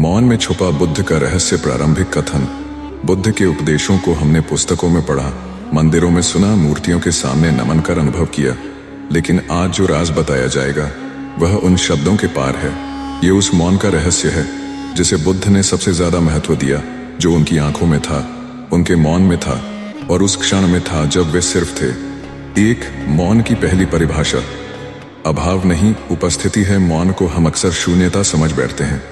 मौन में छुपा बुद्ध का रहस्य। प्रारंभिक कथन। बुद्ध के उपदेशों को हमने पुस्तकों में पढ़ा, मंदिरों में सुना, मूर्तियों के सामने नमन कर अनुभव किया, लेकिन आज जो राज बताया जाएगा वह उन शब्दों के पार है। ये उस मौन का रहस्य है जिसे बुद्ध ने सबसे ज्यादा महत्व दिया, जो उनकी आंखों में था, उनके मौन में था, और उस क्षण में था जब वे सिर्फ थे। एक, मौन की पहली परिभाषा। अभाव नहीं, उपस्थिति है। मौन को हम अक्सर शून्यता समझ बैठते हैं।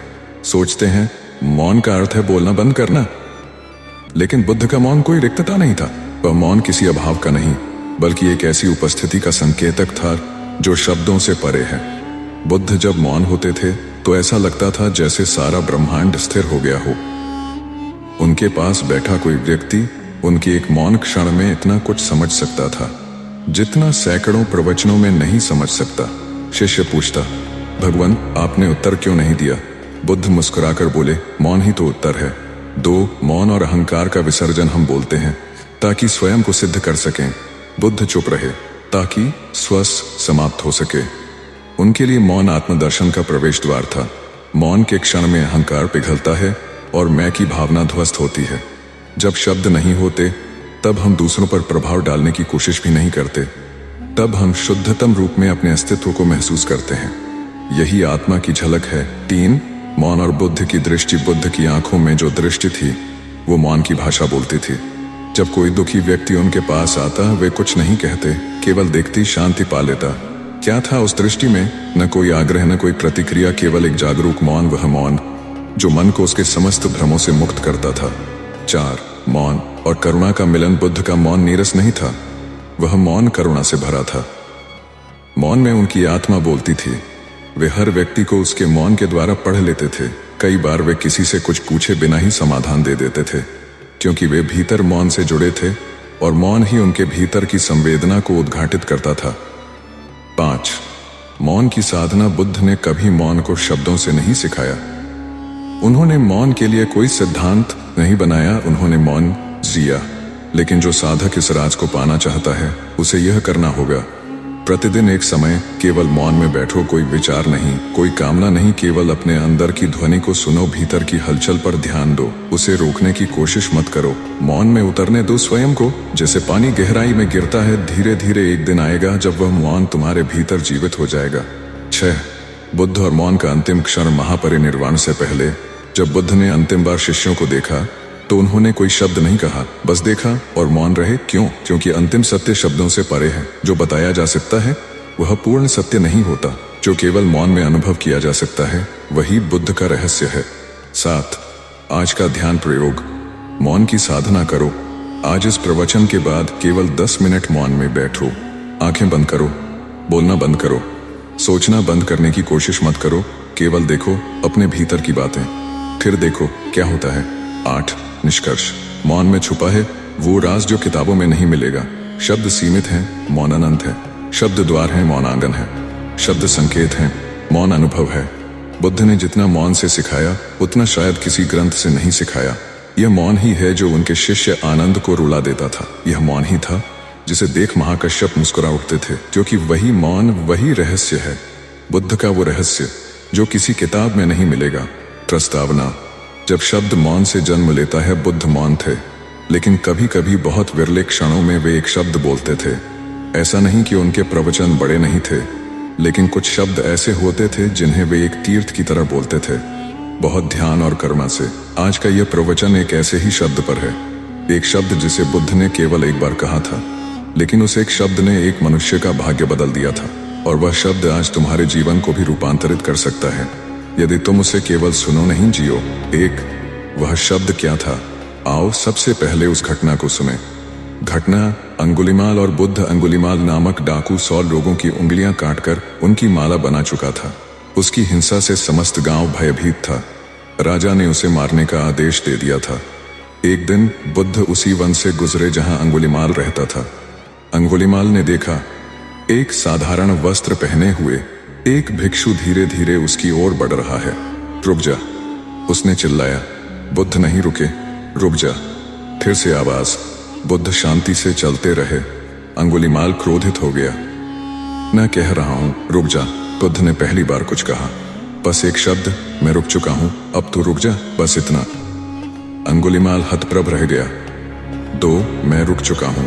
सोचते हैं मौन का अर्थ है बोलना बंद करना, लेकिन बुद्ध का मौन कोई रिक्तता नहीं था। वह मौन किसी अभाव का नहीं, बल्कि एक ऐसी उपस्थिति का संकेतक था जो शब्दों से परे है। बुद्ध जब मौन होते थे तो ऐसा लगता था जैसे सारा ब्रह्मांड स्थिर हो गया हो। उनके पास बैठा कोई व्यक्ति उनके एक मौन क्षण में इतना कुछ समझ सकता था जितना सैकड़ों प्रवचनों में नहीं समझ सकता। शिष्य पूछता, भगवान आपने उत्तर क्यों नहीं दिया? बुद्ध मुस्कुराकर बोले, मौन ही तो उत्तर है। 2, मौन और अहंकार का विसर्जन। हम बोलते हैं ताकि स्वयं को सिद्ध कर सकें। बुद्ध चुप रहे ताकि स्वस्य समाप्त हो सके। उनके लिए मौन आत्मदर्शन का प्रवेश द्वार था। मौन के क्षण में अहंकार पिघलता है और मैं की भावना ध्वस्त होती है। जब शब्द नहीं होते तब हम दूसरों पर प्रभाव डालने की कोशिश भी नहीं करते। तब हम शुद्धतम रूप में अपने अस्तित्व को महसूस करते हैं। यही आत्मा की झलक है। 3, मौन और बुद्ध की दृष्टि। बुद्ध की आंखों में जो दृष्टि थी वो मौन की भाषा बोलती थी। जब कोई दुखी व्यक्ति उनके पास आता वे कुछ नहीं कहते, केवल देखती शांति पा लेता। क्या था उस दृष्टि में? न कोई आग्रह, न कोई प्रतिक्रिया, केवल एक जागरूक मौन। वह मौन जो मन को उसके समस्त भ्रमों से मुक्त करता था। 4, मौन और करुणा का मिलन। बुद्ध का मौन नीरस नहीं था, वह मौन करुणा से भरा था। मौन में उनकी आत्मा बोलती थी। वे हर व्यक्ति को उसके मौन के द्वारा पढ़ लेते थे। कई बार वे किसी से कुछ पूछे बिना ही समाधान दे देते थे, क्योंकि वे भीतर मौन से जुड़े थे और मौन ही उनके भीतर की संवेदना को उद्घाटित करता था। 5, मौन की साधना। बुद्ध ने कभी मौन को शब्दों से नहीं सिखाया। उन्होंने मौन के लिए कोई सिद्धांत नहीं बनाया, उन्होंने मौन जिया। लेकिन जो साधक इस राज को पाना चाहता है उसे यह करना होगा। प्रतिदिन एक समय केवल मौन में बैठो। कोई विचार नहीं, कोई कामना नहीं, केवल अपने अंदर की ध्वनि को सुनो। भीतर की हलचल पर ध्यान दो, उसे रोकने की कोशिश मत करो। मौन में उतरने दो स्वयं को। जैसे पानी गहराई में गिरता है, धीरे धीरे एक दिन आएगा जब वह मौन तुम्हारे भीतर जीवित हो जाएगा। 6, बुद्ध और मौन का अंतिम क्षण। महापरिनिर्वाण से पहले जब बुद्ध ने अंतिम बार शिष्यों को देखा तो उन्होंने कोई शब्द नहीं कहा, बस देखा और मौन रहे। क्यों? क्योंकि अंतिम सत्य शब्दों से परे है। जो बताया जा सकता है वह पूर्ण सत्य नहीं होता। जो केवल मौन में अनुभव किया जा सकता है वही बुद्ध का रहस्य है। 7, आज का ध्यान प्रयोग। मौन की साधना करो। आज इस प्रवचन के बाद केवल 10 मिनट मौन में बैठो। आंखें बंद करो, बोलना बंद करो, सोचना बंद करने की कोशिश मत करो। केवल देखो अपने भीतर की बातें, फिर देखो क्या होता है। 8, निष्कर्ष। मौन में छुपा है वो राज जो किताबों में नहीं मिलेगा। शब्द सीमित हैं, मौन अनंत है। शब्द द्वार है, मौन आंगन है। शब्द संकेत हैं, मौन अनुभव है। बुद्ध ने जितना मौन से सिखाया उतना शायद किसी ग्रंथ से नहीं सिखाया। यह मौन ही है जो उनके शिष्य आनंद को रुला देता था। यह मौन ही था जिसे देख महाकश्यप मुस्कुरा उठते थे, क्योंकि वही मौन, वही रहस्य है। बुद्ध का वो रहस्य जो किसी किताब में नहीं मिलेगा। प्रस्तावना। जब शब्द मौन से जन्म लेता है, बुद्ध मौन थे, लेकिन कभी कभी बहुत विरले क्षणों में वे एक शब्द बोलते थे। ऐसा नहीं कि उनके प्रवचन बड़े नहीं थे, लेकिन कुछ शब्द ऐसे होते थे जिन्हें वे एक तीर्थ की तरह बोलते थे, बहुत ध्यान और करुणा से। आज का यह प्रवचन एक ऐसे ही शब्द पर है। एक शब्द जिसे बुद्ध ने केवल एक बार कहा था, लेकिन उस एक शब्द ने एक मनुष्य का भाग्य बदल दिया था। और वह शब्द आज तुम्हारे जीवन को भी रूपांतरित कर सकता है यदि तुम उसे केवल सुनो, नहीं जियो। 1, वह शब्द क्या था? आओ सबसे पहले उस घटना को सुने। घटना अंगुलिमाल और बुद्ध। अंगुलिमाल नामक डाकू 100 लोगों की उंगलियां काटकर उनकी माला बना चुका था। उसकी हिंसा से समस्त गांव भयभीत था। राजा ने उसे मारने का आदेश दे दिया था। एक दिन बुद्ध उसी वन से गुजरे जहां अंगुलिमाल रहता था। अंगुलिमाल ने देखा एक साधारण वस्त्र पहने हुए एक भिक्षु धीरे धीरे उसकी ओर बढ़ रहा है। रुक जा, उसने चिल्लाया। बुद्ध नहीं रुके। रुक जा। फिर से आवाज। बुद्ध शांति से चलते रहे। अंगुलिमाल क्रोधित हो गया। मैं कह रहा हूं रुक जा। बुद्ध ने पहली बार कुछ कहा, बस एक शब्द, मैं रुक चुका हूं, अब तू रुक जा, बस इतना। अंगुलिमाल हतप्रभ रह गया। 2, मैं रुक चुका हूं,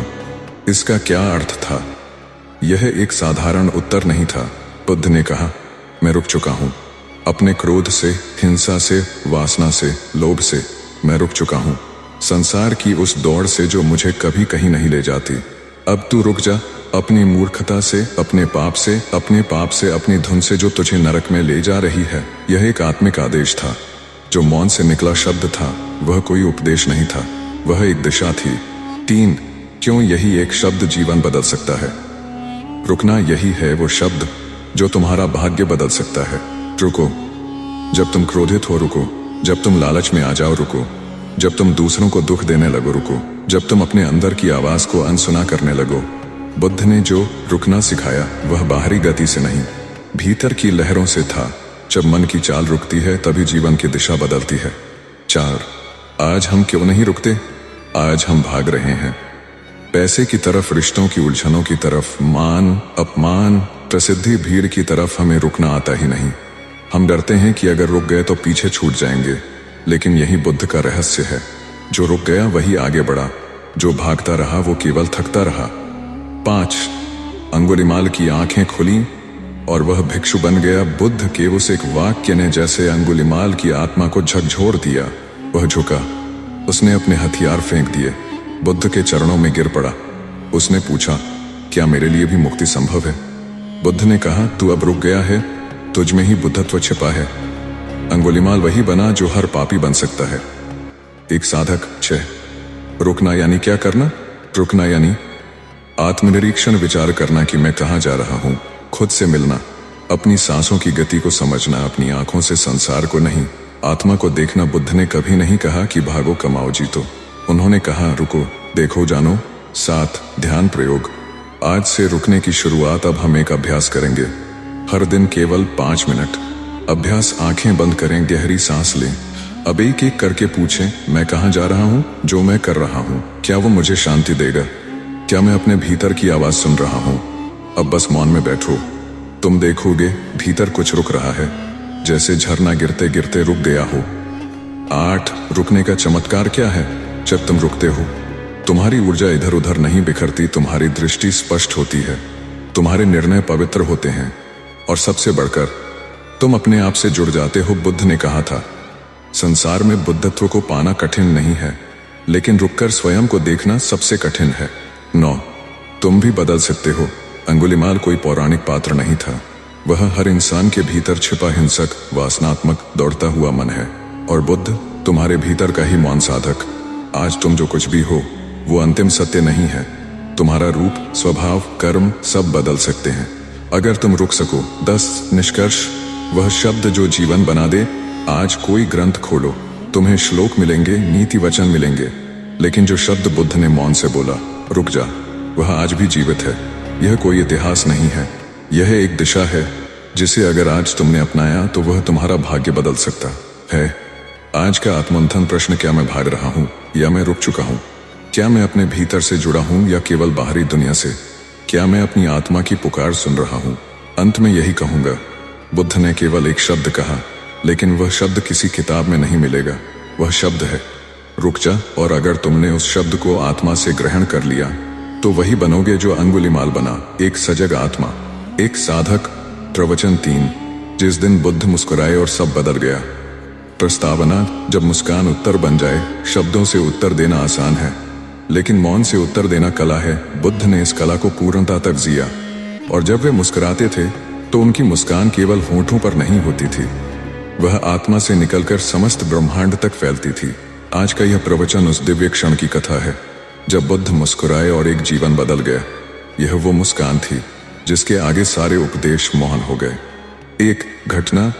इसका क्या अर्थ था? यह एक साधारण उत्तर नहीं था। बुद्ध ने कहा, मैं रुक चुका हूं, अपने क्रोध से, हिंसा से, वासना से, लोभ से मैं रुक चुका हूं, संसार की उस दौड़ से जो मुझे कभी कहीं नहीं ले जाती। अब तू रुक जा, अपनी मूर्खता से, अपने पाप से, अपनी धुन से जो तुझे नरक में ले जा रही है। यह एक आत्मिक आदेश था। जो मौन से निकला शब्द था वह कोई उपदेश नहीं था, वह एक दिशा थी। 3, क्यों यही एक शब्द जीवन बदल सकता है? रुकना यही है वो शब्द जो तुम्हारा भाग्य बदल सकता है। रुको, जब तुम क्रोधित हो रुको, जब तुम लालच में आ जाओ रुको, जब तुम दूसरों को दुख देने लगो रुको, जब तुम अपने अंदर की आवाज को अनसुना करने लगो। बुद्ध ने जो रुकना सिखाया वह बाहरी गति से नहीं, भीतर की लहरों से था। जब मन की चाल रुकती है तभी जीवन की दिशा बदलती है। 4, आज हम क्यों नहीं रुकते? आज हम भाग रहे हैं पैसे की तरफ, रिश्तों की उलझनों की तरफ, मान, अपमान, प्रसिद्धि, भीड़ की तरफ। हमें रुकना आता ही नहीं। हम डरते हैं कि अगर रुक गए तो पीछे छूट जाएंगे, लेकिन यही बुद्ध का रहस्य है। जो रुक गया वही आगे बढ़ा, जो भागता रहा वो केवल थकता रहा। 5, अंगुलिमाल की आंखें खुली और वह भिक्षु बन गया। बुद्ध के उस एक वाक्य ने जैसे अंगुलिमाल की आत्मा को झकझोर दिया। वह झुका, उसने अपने हथियार फेंक दिए, बुद्ध के चरणों में गिर पड़ा। उसने पूछा, क्या मेरे लिए भी मुक्ति संभव है? बुद्ध ने कहा, तू अब रुक गया है, तुझ में ही बुद्धत्व छिपा है। अंगुलिमाल वही बना जो हर पापी बन सकता है। एक साधक। 6, रुकना यानी क्या करना? रुकना यानी आत्मनिरीक्षण, विचार करना कि मैं कहाँ जा रहा हूँ, खुद से मिलना, अपनी सांसों की गति को समझना, अपनी आंखों से संसार को नहीं, आत्मा को देखना। बुद्ध ने कभी नहीं कहा कि भागो, कमाओ, जीतो। उन्होंने कहा, रुको, देखो, जानो। 7, ध्यान प्रयोग। आज से रुकने की शुरुआत। अब हम एक अभ्यास करेंगे, हर दिन केवल 5 मिनट। अभ्यास, आंखें बंद करें, गहरी सांस लें। अब एक एक करके पूछें, मैं कहाँ जा रहा हूँ? जो मैं कर रहा हूँ क्या वो मुझे शांति देगा? क्या मैं अपने भीतर की आवाज सुन रहा हूँ? अब बस मौन में बैठो, तुम देखोगे भीतर कुछ रुक रहा है, जैसे झरना गिरते गिरते रुक गया हो। 8, रुकने का चमत्कार क्या है? जब तुम रुकते हो तुम्हारी ऊर्जा इधर उधर नहीं बिखरती, तुम्हारी दृष्टि स्पष्ट होती है, तुम्हारे निर्णय पवित्र होते हैं, और सबसे बढ़कर तुम अपने आप से जुड़ जाते हो। बुद्ध ने कहा था, संसार में बुद्धत्व को पाना कठिन नहीं है, लेकिन रुककर स्वयं को देखना सबसे कठिन है। 9, तुम भी बदल सकते हो। अंगुलिमाल कोई पौराणिक पात्र नहीं था, वह हर इंसान के भीतर छिपा हिंसक, वासनात्मक, दौड़ता हुआ मन है। और बुद्ध तुम्हारे भीतर का ही मौन साधक। आज तुम जो कुछ भी हो वो अंतिम सत्य नहीं है। तुम्हारा रूप, स्वभाव, कर्म सब बदल सकते हैं अगर तुम रुक सको। 10, निष्कर्ष, वह शब्द जो जीवन बना दे। आज कोई ग्रंथ खोलो, तुम्हें श्लोक मिलेंगे, नीति वचन मिलेंगे, लेकिन जो शब्द बुद्ध ने मौन से बोला, रुक जा, वह आज भी जीवित है। यह कोई इतिहास नहीं है, यह एक दिशा है जिसे अगर आज तुमने अपनाया तो वह तुम्हारा भाग्य बदल सकता है। आज का आत्ममंथन प्रश्न, क्या मैं भाग रहा हूँ या मैं रुक चुका हूँ? क्या मैं अपने भीतर से जुड़ा हूँ या केवल बाहरी दुनिया से? क्या मैं अपनी आत्मा की पुकार सुन रहा हूँ? अंत में यही कहूंगा, बुद्ध ने केवल एक शब्द कहा, लेकिन वह शब्द किसी किताब में नहीं मिलेगा। वह शब्द है, रुक जा। और अगर तुमने उस शब्द को आत्मा से ग्रहण कर लिया तो वही बनोगे जो अंगुलिमाल बना, एक सजग आत्मा, एक साधक। प्रवचन 3, जिस दिन बुद्ध मुस्कुराए और सब बदल गया। प्रस्तावना, जब मुस्कान उत्तर बन जाए। शब्दों से उत्तर देना आसान है, लेकिन मौन से उत्तर देना कला है। बुद्ध ने इस कला को पूर्णता तक जिया, और जब वे मुस्कुराते थे तो उनकी मुस्कान केवल होठों पर नहीं होती थी, वह आत्मा से निकलकर समस्त ब्रह्मांड तक फैलती थी। आज का यह प्रवचन उस दिव्य क्षण की कथा है जब बुद्ध मुस्कुराए और एक जीवन बदल गया। यह वो मुस्कान थी जिसके आगे सारे उपदेश मौन हो गए। एक घटना,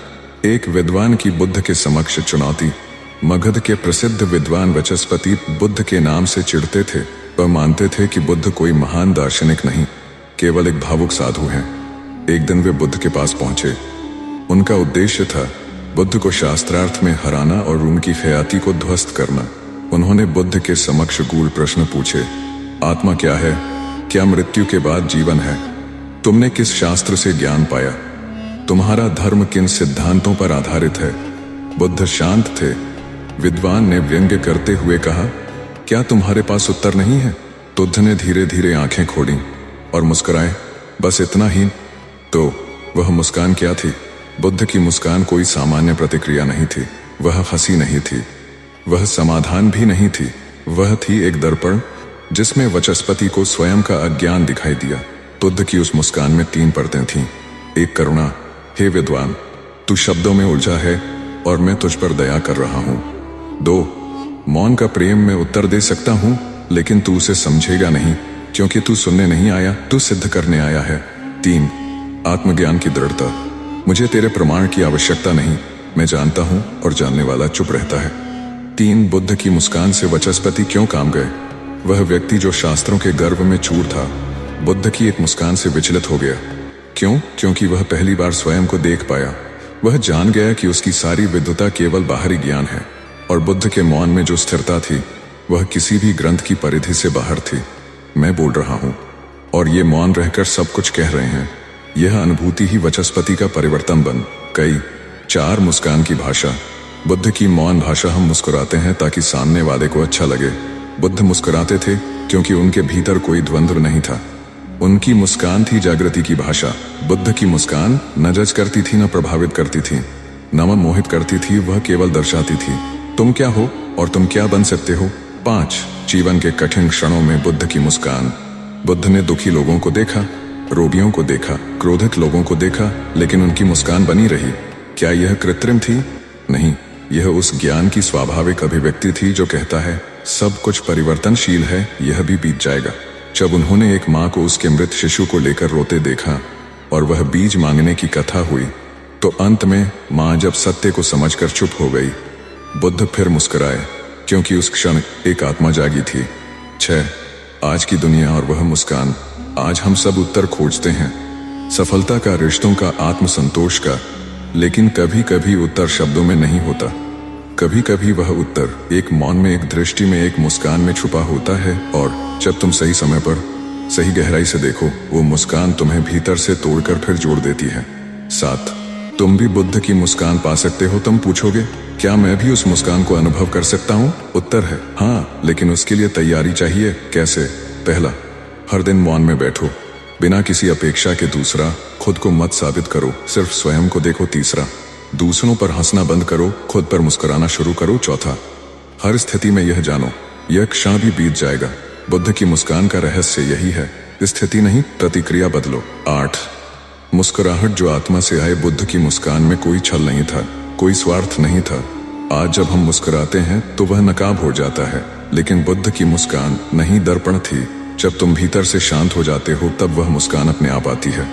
एक विद्वान की बुद्ध के समक्ष चुनौती। मगध के प्रसिद्ध विद्वान वचस्पति बुद्ध के नाम से चिढ़ते थे। वह मानते थे कि बुद्ध कोई महान दार्शनिक नहीं, केवल एक भावुक साधु हैं। एक दिन वे बुद्ध के पास पहुंचे। उनका उद्देश्य था बुद्ध को शास्त्रार्थ में हराना और उनकी ख्याति को ध्वस्त करना। उन्होंने बुद्ध के समक्ष गूढ़ प्रश्न पूछे, आत्मा क्या है? क्या मृत्यु के बाद जीवन है? तुमने किस शास्त्र से ज्ञान पाया? तुम्हारा धर्म किन सिद्धांतों पर आधारित है? बुद्ध शांत थे। विद्वान ने व्यंग्य करते हुए कहा, क्या तुम्हारे पास उत्तर नहीं है? बुद्ध ने धीरे धीरे आंखें खोली और मुस्कुराए, बस इतना ही। तो वह मुस्कान क्या थी? बुद्ध की मुस्कान कोई सामान्य प्रतिक्रिया नहीं थी। वह हंसी नहीं थी, वह समाधान भी नहीं थी। वह थी एक दर्पण जिसमें वचस्पति को स्वयं का अज्ञान दिखाई दिया। बुद्ध की उस मुस्कान में 3 परतें थीं। एक करुणा, हे विद्वान, तू शब्दों में उलझा है और मैं तुझ पर दया कर रहा हूं। 2, मौन का प्रेम मैं उत्तर दे सकता हूं, लेकिन तू उसे समझेगा नहीं, क्योंकि तू सुनने नहीं आया, तू सिद्ध करने आया है। 3, आत्मज्ञान की दृढ़ता, मुझे तेरे प्रमाण की आवश्यकता नहीं, मैं जानता हूं और जानने वाला चुप रहता है। 3, बुद्ध की मुस्कान से वचस्पति क्यों काम गए? वह व्यक्ति जो शास्त्रों के गर्व में चूर था, बुद्ध की एक मुस्कान से विचलित हो गया। क्यों? क्योंकि वह पहली बार स्वयं को देख पाया। वह जान गया कि उसकी सारी विद्वता केवल बाहरी ज्ञान है, और बुद्ध के मौन में जो स्थिरता थी वह किसी भी ग्रंथ की परिधि से बाहर थी। मैं बोल रहा हूं और ये मौन रहकर सब कुछ कह रहे हैं। यह अनुभूति ही वचस्पति का परिवर्तन बन गई। 4, मुस्कान की भाषा। बुद्ध की मौन भाषा, हम मुस्कुराते हैं ताकि सामने वाले को अच्छा लगे। बुद्ध मुस्कुराते थे क्योंकि उनके भीतर कोई द्वंद्व नहीं था। उनकी मुस्कान थी जागृति की भाषा। बुद्ध की मुस्कान न जज करती थी, न प्रभावित करती थी, न मोहित करती थी, वह केवल दर्शाती थी, तुम क्या हो और तुम क्या बन सकते हो। 5, जीवन के कठिन क्षणों में बुद्ध की मुस्कान। बुद्ध ने दुखी लोगों को देखा, रोगियों को देखा, क्रोधित लोगों को देखा, लेकिन उनकी मुस्कान बनी रही। क्या यह कृत्रिम थी? नहीं, यह उस ज्ञान की स्वाभाविक अभिव्यक्ति थी जो कहता है सब कुछ परिवर्तनशील है, यह भी बीत जाएगा। जब उन्होंने एक माँ को उसके मृत शिशु को लेकर रोते देखा और वह बीज मांगने की कथा हुई, तो अंत में माँ जब सत्य को समझकर चुप हो गई, बुद्ध फिर मुस्कुराए, क्योंकि उस क्षण एक आत्मा जागी थी। 6, आज की दुनिया और वह मुस्कान। आज हम सब उत्तर खोजते हैं, सफलता का, रिश्तों का, आत्मसंतोष का, लेकिन कभी कभी उत्तर शब्दों में नहीं होता। कभी कभी वह उत्तर एक मौन में, एक दृष्टि में, एक मुस्कान में छुपा होता है, और जब तुम सही समय पर सही गहराई से देखो, वो मुस्कान तुम्हें भीतर से तोड़कर फिर जोड़ देती है। 7, तुम भी बुद्ध की मुस्कान पा सकते हो। तुम पूछोगे, क्या मैं भी उस मुस्कान को अनुभव कर सकता हूँ? उत्तर है हाँ, लेकिन उसके लिए तैयारी चाहिए। कैसे? पहला, हर दिन मौन में बैठो, बिना किसी अपेक्षा के। दूसरा, खुद को मत साबित करो, सिर्फ स्वयं को देखो। तीसरा, दूसरों पर हंसना बंद करो, खुद पर मुस्कुराना शुरू करो। चौथा, हर स्थिति में यह जानो, यह क्षण भी बीत जाएगा। बुद्ध की मुस्कान का रहस्य यही है, स्थिति नहीं, प्रतिक्रिया बदलो। 8, मुस्कुराहट जो आत्मा से आए। बुद्ध की मुस्कान में कोई छल नहीं था, कोई स्वार्थ नहीं था। आज जब हम मुस्कुराते हैं तो वह नकाब हो जाता है, लेकिन बुद्ध की मुस्कान नहीं, दर्पण थी। जब तुम भीतर से शांत हो जाते हो, तब वह मुस्कान अपने आप आती है।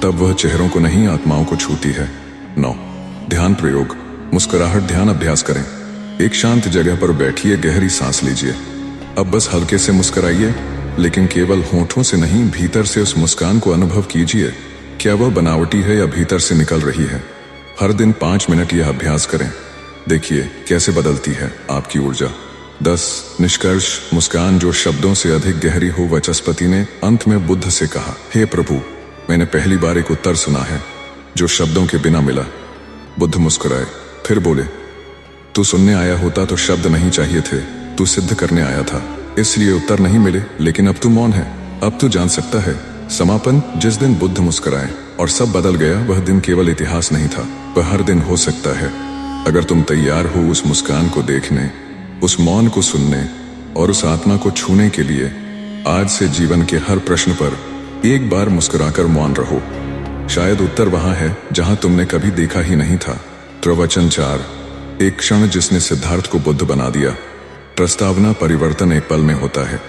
तब वह चेहरों को नहीं, आत्माओं को छूती है। 9, ध्यान प्रयोग। मुस्कुराहट ध्यान अभ्यास करें। एक शांत जगह पर बैठिए, गहरी सांस लीजिए। अब बस हल्के से मुस्कुराइए, लेकिन केवल होठों से नहीं, भीतर से उस मुस्कान को अनुभव कीजिए। क्या वह बनावटी है या भीतर से निकल रही है? हर दिन 5 मिनट यह अभ्यास करें, देखिए कैसे बदलती है आपकी ऊर्जा। 10, निष्कर्ष। मुस्कान जो शब्दों से अधिक गहरी हो। वचस्पति ने अंत में बुद्ध से कहा, हे प्रभु, मैंने पहली बार एक उत्तर सुना है जो शब्दों के बिना मिला। बुद्ध मुस्कुराए, फिर बोले, तू सुनने आया होता तो शब्द नहीं चाहिए थे, तू सिद्ध करने आया था, इसलिए उत्तर नहीं मिले, लेकिन अब तू मौन है, अब तू जान सकता है। समापन। जिस दिन बुद्ध मुस्कुराए और सब बदल गया, वह दिन केवल इतिहास नहीं था, वह हर दिन हो सकता है, अगर तुम तैयार हो उस मुस्कान को देखने, उस मौन को सुनने और उस आत्मा को छूने के लिए। आज से जीवन के हर प्रश्न पर एक बार मुस्कुराकर मौन रहो, शायद उत्तर वहां है जहां तुमने कभी देखा ही नहीं था। प्रवचन 4, एक क्षण जिसने सिद्धार्थ को बुद्ध बना दिया। प्रस्तावना, परिवर्तन एक पल में होता है।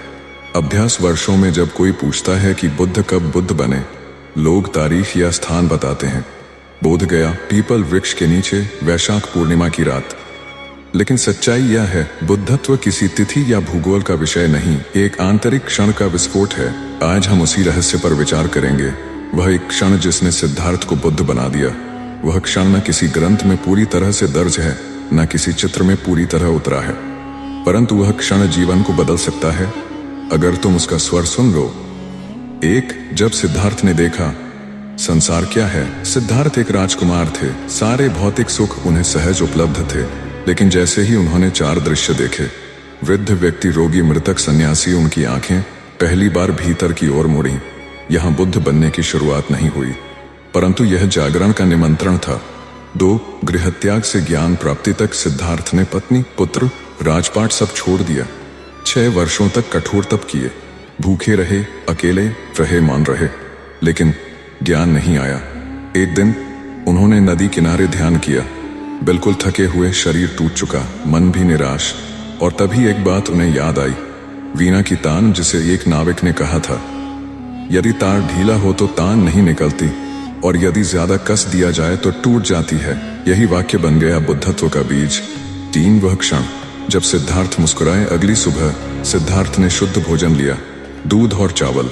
अभ्यास वर्षों में। जब कोई पूछता है कि बुद्ध कब बुद्ध बने, लोग तारीख या स्थान बताते हैं। बोध गया, पीपल वृक्ष के नीचे, वैशाख पूर्णिमा की रात। लेकिन सच्चाई यह है, बुद्धत्व किसी तिथि या भूगोल का विषय नहीं, एक आंतरिक क्षण का विस्फोट है। आज हम उसी रहस्य पर विचार करेंगे। वह एक क्षण जिसने सिद्धार्थ को बुद्ध बना दिया। वह क्षण न किसी ग्रंथ में पूरी तरह से दर्ज है, न किसी चित्र में पूरी तरह उतरा है, परंतु वह क्षण जीवन को बदल सकता है अगर तुम उसका स्वर सुन लो। 1, जब सिद्धार्थ ने देखा, संसार क्या है? सिद्धार्थ एक राजकुमार थे। सारे भौतिक सुख उन्हें सहज उपलब्ध थे, लेकिन जैसे ही उन्होंने 4 दृश्य देखे, वृद्ध व्यक्ति, रोगी, मृतक, सन्यासी, उनकी आंखें पहली बार भीतर की ओर मुड़ी। यहाँ बुद्ध बनने की शुरुआत नहीं हुई, परंतु यह जागरण का निमंत्रण था। 2 गृहत्याग से ज्ञान प्राप्ति तक सिद्धार्थ ने पत्नी, पुत्र, राजपाट सब छोड़ दिया। 6 वर्षों तक कठोर तप किए, भूखे रहे, अकेले रहे, मौन रहे, लेकिन ज्ञान नहीं आया। एक दिन उन्होंने नदी किनारे ध्यान किया। बिल्कुल थके हुए, शरीर टूट चुका, मन भी निराश, और तभी एक बात उन्हें याद आई, वीणा की तान, जिसे एक नाविक ने कहा था, यदि तार ढीला हो तो तान नहीं निकलती, और यदि ज्यादा कस दिया जाए तो टूट जाती है। यही वाक्य बन गया बुद्धत्व का बीज। 3 वह क्षण जब सिद्धार्थ मुस्कुराए। अगली सुबह सिद्धार्थ ने शुद्ध भोजन लिया, दूध और चावल।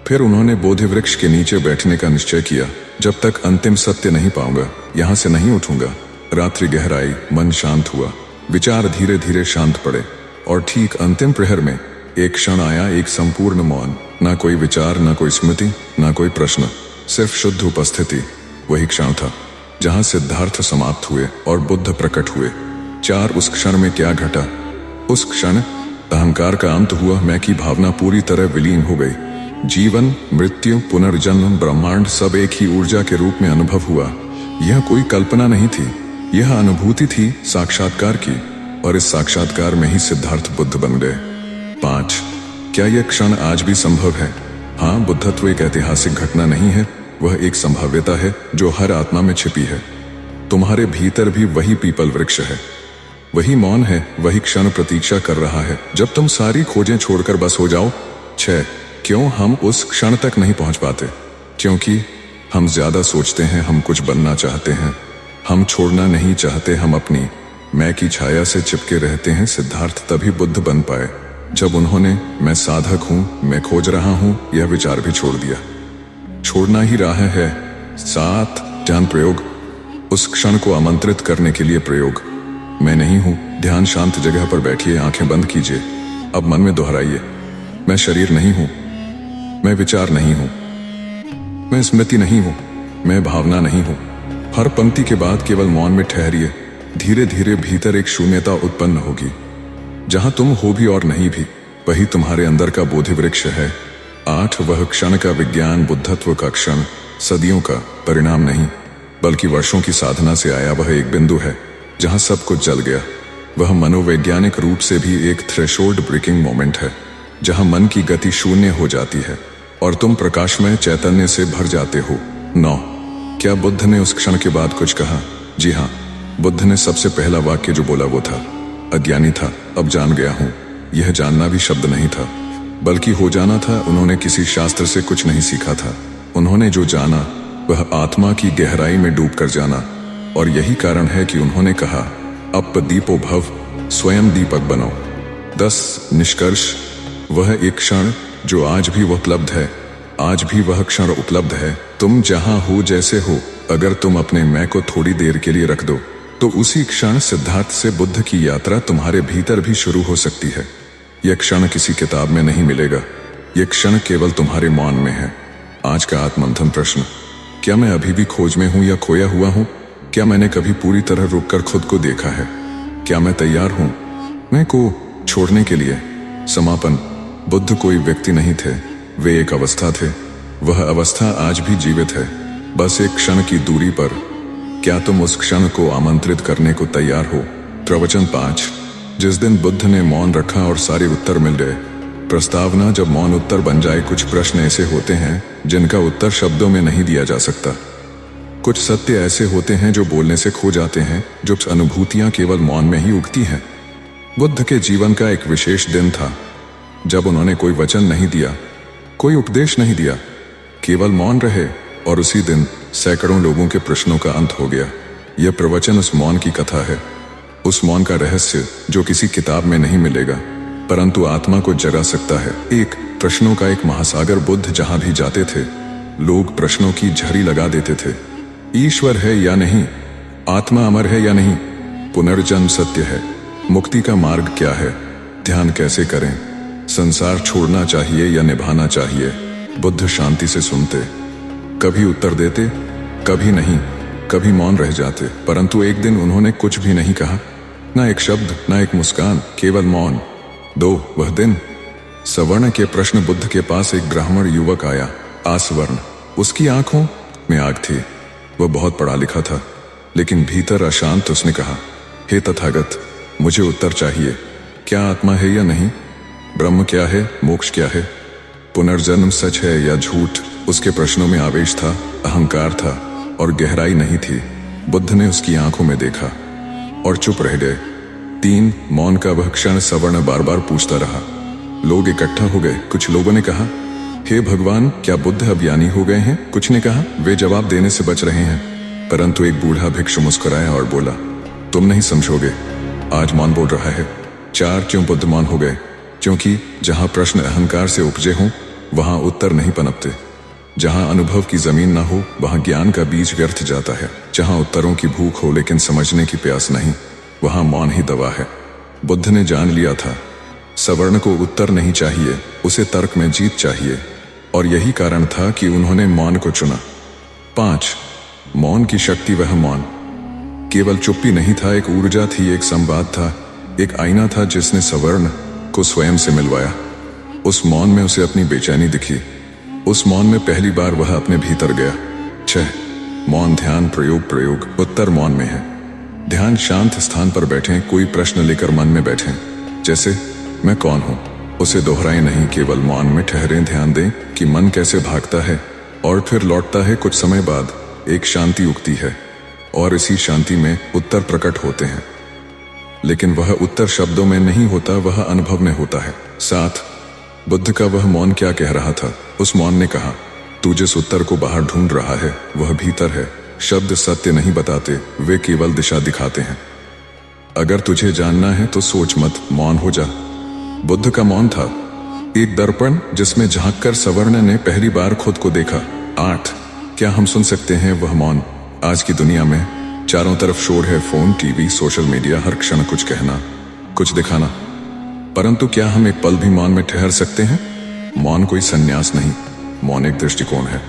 फिर उन्होंने बोधि वृक्ष के नीचे बैठने का निश्चय किया। जब तक अंतिम सत्य नहीं पाऊंगा, यहां से नहीं उठूंगा। रात्रि गहराई, मन शांत हुआ, विचार धीरे धीरे शांत पड़े, और ठीक अंतिम प्रहर में एक क्षण आया, एक संपूर्ण मौन। ना कोई विचार, ना कोई स्मृति, ना कोई प्रश्न, सिर्फ शुद्ध उपस्थिति। वही क्षण था जहां सिद्धार्थ समाप्त हुए और बुद्ध प्रकट हुए। 4 उस क्षण में क्या घटा? उस क्षण अहंकार का अंत हुआ, मैं की भावना पूरी तरह विलीन हो गई। जीवन, मृत्यु, पुनर्जन्म, ब्रह्मांड सब एक ही ऊर्जा के रूप में अनुभव हुआ। यह कोई कल्पना नहीं थी, यह अनुभूति थी साक्षात्कार की, और इस साक्षात्कार में ही सिद्धार्थ बुद्ध बन गए। 5 क्या यह क्षण आज भी संभव है? हाँ, बुद्धत्व एक ऐतिहासिक घटना नहीं है, वह एक संभाव्यता है जो हर आत्मा में छिपी है। तुम्हारे भीतर भी वही पीपल वृक्ष है, वही मौन है, वही क्षण प्रतीक्षा कर रहा है जब तुम सारी खोजें छोड़कर बस हो जाओ। 6 क्यों हम उस क्षण तक नहीं पहुंच पाते? क्योंकि हम ज्यादा सोचते हैं, हम कुछ बनना चाहते हैं, हम छोड़ना नहीं चाहते, हम अपनी मैं की छाया से चिपके रहते हैं। सिद्धार्थ तभी बुद्ध बन पाए जब उन्होंने मैं साधक हूं, मैं खोज रहा हूं, यह विचार भी छोड़ दिया। छोड़ना ही राह है। 7 ध्यान प्रयोग, उस क्षण को आमंत्रित करने के लिए प्रयोग। मैं नहीं हूं। ध्यान, शांत जगह पर बैठिए, आंखें बंद कीजिए, अब मन में दोहराइए, मैं शरीर नहीं हूं, मैं विचार नहीं हूं, मैं स्मृति नहीं हूं, मैं भावना नहीं हूं। हर पंक्ति के बाद केवल मौन में ठहरिए। धीरे धीरे भीतर एक शून्यता उत्पन्न होगी, जहां तुम हो भी और नहीं भी, वही तुम्हारे अंदर का बोधि वृक्ष है। 8 वह क्षण का विज्ञान, बुद्धत्व का क्षण सदियों का परिणाम नहीं, बल्कि वर्षों की साधना से आया वह एक बिंदु है जहां सब कुछ जल गया। वह मनोवैज्ञानिक रूप से भी एक थ्रेशोल्ड ब्रेकिंग मोमेंट है, जहां मन की गति शून्य हो जाती है और तुम प्रकाशमय चैतन्य से भर जाते हो। 9 क्या बुद्ध ने उस क्षण के बाद कुछ कहा? जी हाँ, बुद्ध ने सबसे पहला वाक्य जो बोला वो था, अज्ञानी था, अब जान गया हूं। यह जानना भी शब्द नहीं था, बल्कि हो जाना था। उन्होंने किसी शास्त्र से कुछ नहीं सीखा था, उन्होंने जो जाना वह आत्मा की गहराई में डूबकर जाना। और यही कारण है कि उन्होंने कहा, अप दीपो भव, स्वयं दीपक बनो। 10 निष्कर्ष, वह एक क्षण जो आज भी वह उपलब्ध है, आज भी वह क्षण उपलब्ध है। तुम जहां हो, जैसे हो, अगर तुम अपने मैं को थोड़ी देर के लिए रख दो, तो उसी क्षण सिद्धार्थ से बुद्ध की यात्रा तुम्हारे भीतर भी शुरू हो सकती है। यह क्षण किसी किताब में नहीं मिलेगा, यह क्षण केवल तुम्हारे मौन में है। आज का आत्ममंथन प्रश्न, क्या मैं अभी भी खोज में हूं या खोया हुआ हूं? क्या मैंने कभी पूरी तरह रुककर खुद को देखा है? क्या मैं तैयार हूं मैं को छोड़ने के लिए? समापन, बुद्ध कोई व्यक्ति नहीं थे, वे एक अवस्था थे। वह अवस्था आज भी जीवित है, बस एक क्षण की दूरी पर। क्या तुम उस क्षण को आमंत्रित करने को तैयार हो? प्रवचन 5 जिस दिन बुद्ध ने मौन रखा और सारे उत्तर मिल गए। प्रस्तावना, जब मौन उत्तर बन जाए, कुछ प्रश्न ऐसे होते हैं जिनका उत्तर शब्दों में नहीं दिया जा सकता। कुछ सत्य ऐसे होते हैं जो बोलने से खो जाते हैं, जो अनुभूतियां केवल मौन में ही उगती हैं। बुद्ध के जीवन का एक विशेष दिन था जब उन्होंने कोई वचन नहीं दिया, कोई उपदेश नहीं दिया, केवल मौन रहे, और उसी दिन सैकड़ों लोगों के प्रश्नों का अंत हो गया। यह प्रवचन उस मौन की कथा है, उस मौन का रहस्य जो किसी किताब में नहीं मिलेगा, परंतु आत्मा को जगा सकता है। एक प्रश्नों का एक महासागर। बुद्ध जहां भी जाते थे, लोग प्रश्नों की झड़ी लगा देते थे। ईश्वर है या नहीं? आत्मा अमर है या नहीं? पुनर्जन्म सत्य है? मुक्ति का मार्ग क्या है? ध्यान कैसे करें? संसार छोड़ना चाहिए या निभाना चाहिए? बुद्ध शांति से सुनते, कभी उत्तर देते, कभी नहीं, कभी मौन रह जाते। परंतु एक दिन उन्होंने कुछ भी नहीं कहा, ना एक शब्द, ना एक मुस्कान, केवल मौन। 2 वह दिन सवर्ण के प्रश्न बुद्ध के पास एक ब्राह्मण युवक आया, आसवर्ण। उसकी आंखों में आग थी। वह बहुत पढ़ा लिखा था, लेकिन भीतर अशांत। उसने कहा, हे तथागत, मुझे उत्तर चाहिए। क्या आत्मा है या नहीं? ब्रह्म क्या है? मोक्ष क्या है? पुनर्जन्म सच है या झूठ? उसके प्रश्नों में आवेश था, अहंकार था और गहराई नहीं थी। बुद्ध ने उसकी आंखों में देखा और चुप रह गए। 3 मौन का वह क्षण सवर्ण बार बार पूछता रहा। लोग इकट्ठा हो गए। कुछ लोगों ने कहा, हे भगवान, क्या बुद्ध अब ज्ञानी हो गए हैं? कुछ ने कहा, वे जवाब देने से बच रहे हैं। परंतु एक बूढ़ा भिक्षु मुस्कुराया और बोला, तुम नहीं समझोगे, आज मौन बोल रहा है। 4 क्यों बुद्ध मौन हो गए? क्योंकि जहां प्रश्न अहंकार से उपजे हों, वहां उत्तर नहीं पनपते। जहां अनुभव की जमीन न हो, वहां ज्ञान का बीज व्यर्थ जाता है। जहां उत्तरों की भूख हो लेकिन समझने की प्यास नहीं, वहां मौन ही दवा है। बुद्ध ने जान लिया था, सवर्ण को उत्तर नहीं चाहिए, उसे तर्क में जीत चाहिए, और यही कारण था कि उन्होंने मौन को चुना। 5 मौन की शक्ति। वह मौन केवल चुप्पी नहीं था, एक ऊर्जा थी, एक संवाद था, एक आईना था जिसने सवर्ण को स्वयं से मिलवाया। उस मौन में उसे अपनी बेचैनी दिखी। उस मौन में पहली बार वह अपने भीतर गया। 6 मौन ध्यान प्रयोग। उत्तर मौन में है। ध्यान शांत स्थान पर बैठें, कोई प्रश्न लेकर मन में बैठें, जैसे मैं कौन हूं? उसे दोहराएं नहीं, केवल मौन में ठहरें। ध्यान दें कि मन कैसे भागता है और फिर लौटता है। कुछ समय बाद एक शांति उगती है और इसी शांति में उत्तर प्रकट होते हैं। लेकिन वह उत्तर शब्दों में नहीं होता, वह अनुभव में होता है। 7 बुद्ध का वह मौन क्या कह रहा था? उस मौन ने कहा, तू जिस उत्तर को बाहर ढूंढ रहा है वह भीतर है। शब्द सत्य नहीं बताते, वे केवल दिशा दिखाते हैं। अगर तुझे जानना है तो सोच मत, मौन हो जा। बुद्ध का मौन था एक दर्पण जिसमें झांककर सवर्ण ने पहली बार खुद को देखा। 8 क्या हम सुन सकते हैं वह मौन? आज की दुनिया में चारों तरफ शोर है, फोन, टीवी, सोशल मीडिया, हर क्षण कुछ कहना, कुछ दिखाना। परंतु क्या हम एक पल भी मौन में ठहर सकते हैं? मौन कोई संन्यास नहीं, मौन एक दृष्टिकोण है।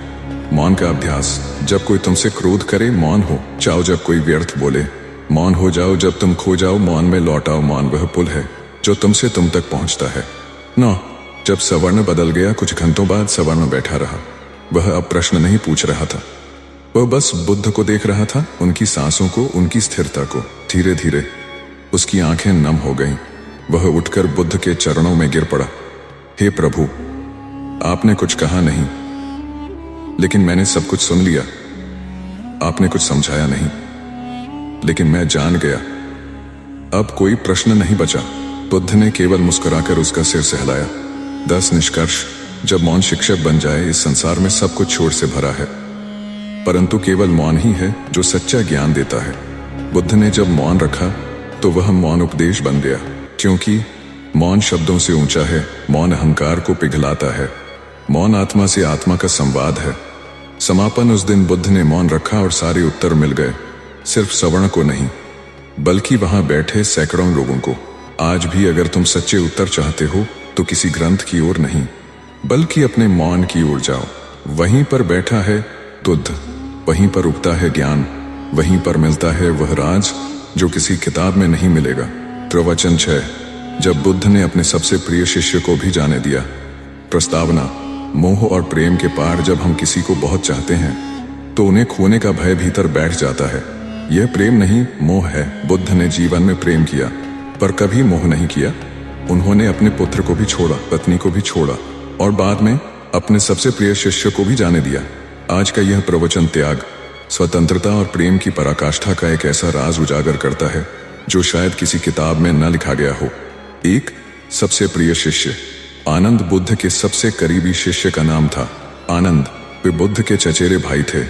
मौन का अभ्यास। जब कोई तुमसे क्रोध करे, मौन हो जाओ। जब कोई व्यर्थ बोले, मौन हो जाओ। जब तुम खो जाओ, मौन में लौट आओ। मौन वह पुल है जो तुमसे तुम तक पहुंचता है। 9 जब सवर्ण बदल गया, कुछ घंटों बाद सवर्ण बैठा रहा। वह अब प्रश्न नहीं पूछ रहा था, वह बस बुद्ध को देख रहा था, उनकी सांसों को, उनकी स्थिरता को। धीरे धीरे उसकी आंखें नम हो गईं। वह उठकर बुद्ध के चरणों में गिर पड़ा। हे प्रभु, आपने कुछ कहा नहीं, लेकिन मैंने सब कुछ सुन लिया। आपने कुछ समझाया नहीं, लेकिन मैं जान गया। अब कोई प्रश्न नहीं बचा। बुद्ध ने केवल मुस्कुराकर उसका सिर सहलाया। 10 निष्कर्ष। जब मौन शिक्षक बन जाए, इस संसार में सब कुछ शोर से भरा है, परंतु केवल मौन ही है जो सच्चा ज्ञान देता है। बुद्ध ने जब मौन रखा तो वह मौन उपदेश बन गया, क्योंकि मौन शब्दों से ऊंचा है। मौन अहंकार को पिघलाता है। मौन आत्मा से आत्मा का संवाद है। समापन। उस दिन बुद्ध ने मौन रखा और सारे उत्तर मिल गए, सिर्फ सवर्ण को नहीं, बल्कि वहां बैठे सैकड़ों लोगों को। आज भी अगर तुम सच्चे उत्तर चाहते हो तो किसी ग्रंथ की ओर नहीं, बल्कि अपने मौन की ओर जाओ। वहीं पर बैठा है बुद्ध, वहीं पर उगता है ज्ञान, वहीं पर मिलता है वह राज जो किसी किताब में नहीं मिलेगा। प्रवचन 6 जब बुद्ध ने अपने सबसे प्रिय शिष्य को भी जाने दिया। प्रस्तावना। मोह और प्रेम के पार। जब हम किसी को बहुत चाहते हैं तो उन्हें खोने का भय भीतर बैठ जाता है। यह प्रेम नहीं, मोह है। बुद्ध ने जीवन में प्रेम किया, पर कभी मोह नहीं किया। उन्होंने अपने पुत्र को भी छोड़ा, पत्नी को भी छोड़ा, और बाद में अपने सबसे प्रिय शिष्य को भी जाने दिया। आज का यह प्रवचन त्याग, स्वतंत्रता और प्रेम की पराकाष्ठा का एक ऐसा राज उजागर करता है जो शायद किसी किताब में न लिखा गया हो। 1 सबसे प्रिय शिष्य। आनंद बुद्ध के सबसे करीबी शिष्य का नाम था। आनंद। वे बुद्ध के चचेरे भाई थे।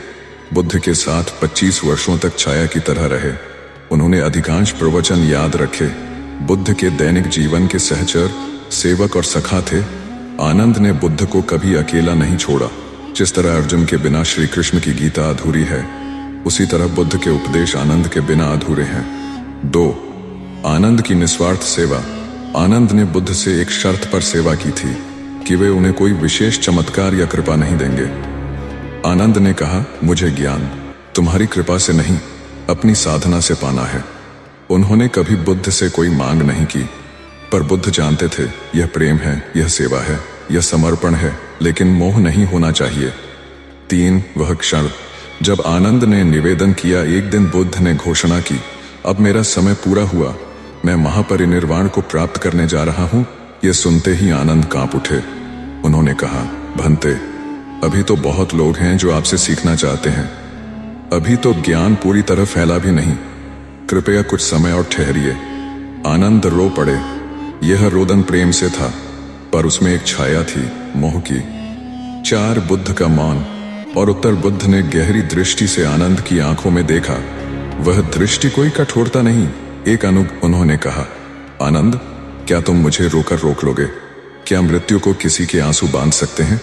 बुद्ध के साथ 25 वर्षों तक छाया की तरह रहे। उन्होंने अधिकांश प्रवचन याद रखे। बुद्ध के दैनिक जीवन के सहचर, सेवक और सखा थे। आनंद ने बुद्ध को कभी अकेला नहीं छोड़ा। जिस तरह अर्जुन के बिना श्री कृष्ण की गीता अधूरी है, उसी तरह बुद्ध के उपदेश आनंद के बिना अधूरे हैं। 2 आनंद की निस्वार्थ सेवा। आनंद ने बुद्ध से एक शर्त पर सेवा की थी कि वे उन्हें कोई विशेष चमत्कार या कृपा नहीं देंगे। आनंद ने कहा, मुझे ज्ञान तुम्हारी कृपा से नहीं, अपनी साधना से पाना है। उन्होंने कभी बुद्ध से कोई मांग नहीं की, पर बुद्ध जानते थे यह प्रेम है, यह सेवा है, यह समर्पण है, लेकिन मोह नहीं होना चाहिए। 3 वह क्षण जब आनंद ने निवेदन किया। एक दिन बुद्ध ने घोषणा की, अब मेरा समय पूरा हुआ, मैं महापरिनिर्वाण को प्राप्त करने जा रहा हूं। यह सुनते ही आनंद कांप उठे। उन्होंने कहा, भंते, अभी तो बहुत लोग हैं जो आपसे सीखना चाहते हैं, अभी तो ज्ञान पूरी तरह फैला भी नहीं, कृपया कुछ समय और ठहरिए। आनंद रो पड़े। यह रोदन प्रेम से था, पर उसमें एक छाया थी, मोह की। 4 बुद्ध का मौन और उत्तर। बुद्ध ने गहरी दृष्टि से आनंद की आंखों में देखा। वह दृष्टि कोई कठोरता नहीं, एक उन्होंने कहा, आनंद, क्या तुम मुझे रोकर रोक लोगे? क्या मृत्यु को किसी के आंसू बांध सकते हैं?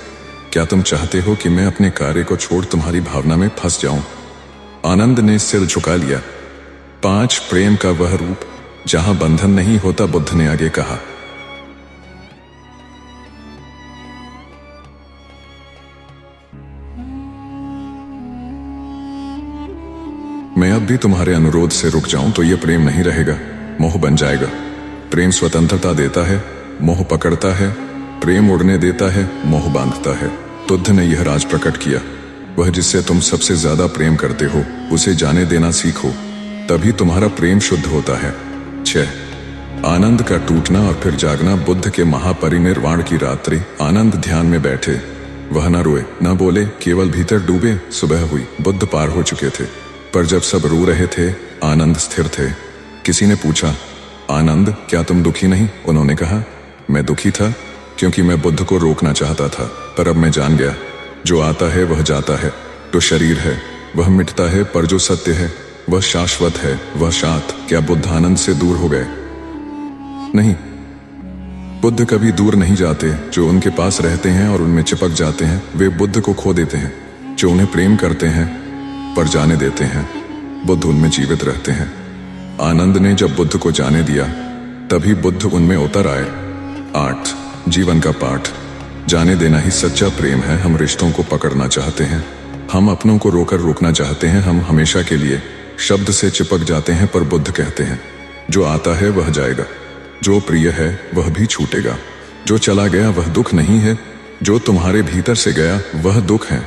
क्या तुम चाहते हो कि मैं अपने कार्य को छोड़ तुम्हारी भावना में फंस जाऊं? आनंद ने सिर झुका लिया। 5 प्रेम का वह रूप जहां बंधन नहीं होता। बुद्ध ने आगे कहा, मैं अब भी तुम्हारे अनुरोध से रुक जाऊं तो यह प्रेम नहीं रहेगा, मोह बन जाएगा। प्रेम स्वतंत्रता देता है, मोह पकड़ता है। प्रेम उड़ने देता है, मोह बांधता है। बुद्ध ने यह राज प्रकट किया। वह जिससे तुम सबसे ज्यादा प्रेम करते हो उसे जाने देना सीखो, तभी तुम्हारा प्रेम शुद्ध होता है। 6 आनंद का टूटना और फिर जागना। बुद्ध के महापरिनिर्वाण की रात्रि आनंद ध्यान में बैठे। वह न रोए न बोले, केवल भीतर डूबे। सुबह हुई, बुद्ध पार हो चुके थे, पर जब सब रो रहे थे आनंद स्थिर थे। किसी ने पूछा, आनंद, क्या तुम दुखी नहीं? उन्होंने कहा, मैं दुखी था क्योंकि मैं बुद्ध को रोकना चाहता था, पर अब मैं जान गया, जो आता है वह जाता है। तो शरीर है वह मिटता है, पर जो सत्य है वह शाश्वत है, वह शांत। क्या बुद्ध आनंद से दूर हो गए? नहीं, बुद्ध कभी दूर नहीं जाते। जो उनके पास रहते हैं और उनमें चिपक जाते हैं, वे बुद्ध को खो देते हैं। जो उन्हें प्रेम करते हैं पर जाने देते हैं, बुद्ध उनमें जीवित रहते हैं। आनंद ने जब बुद्ध को जाने दिया, तभी बुद्ध उनमें उतर आए। 8 जीवन का पाठ। जाने देना ही सच्चा प्रेम है। हम रिश्तों को पकड़ना चाहते हैं, हम अपनों को रोकर रोकना चाहते हैं, हम हमेशा के लिए शब्द से चिपक जाते हैं, पर बुद्ध कहते हैं, जो आता है वह जाएगा, जो प्रिय है वह भी छूटेगा, जो चला गया वह दुख नहीं है, जो तुम्हारे भीतर से गया वह दुख है।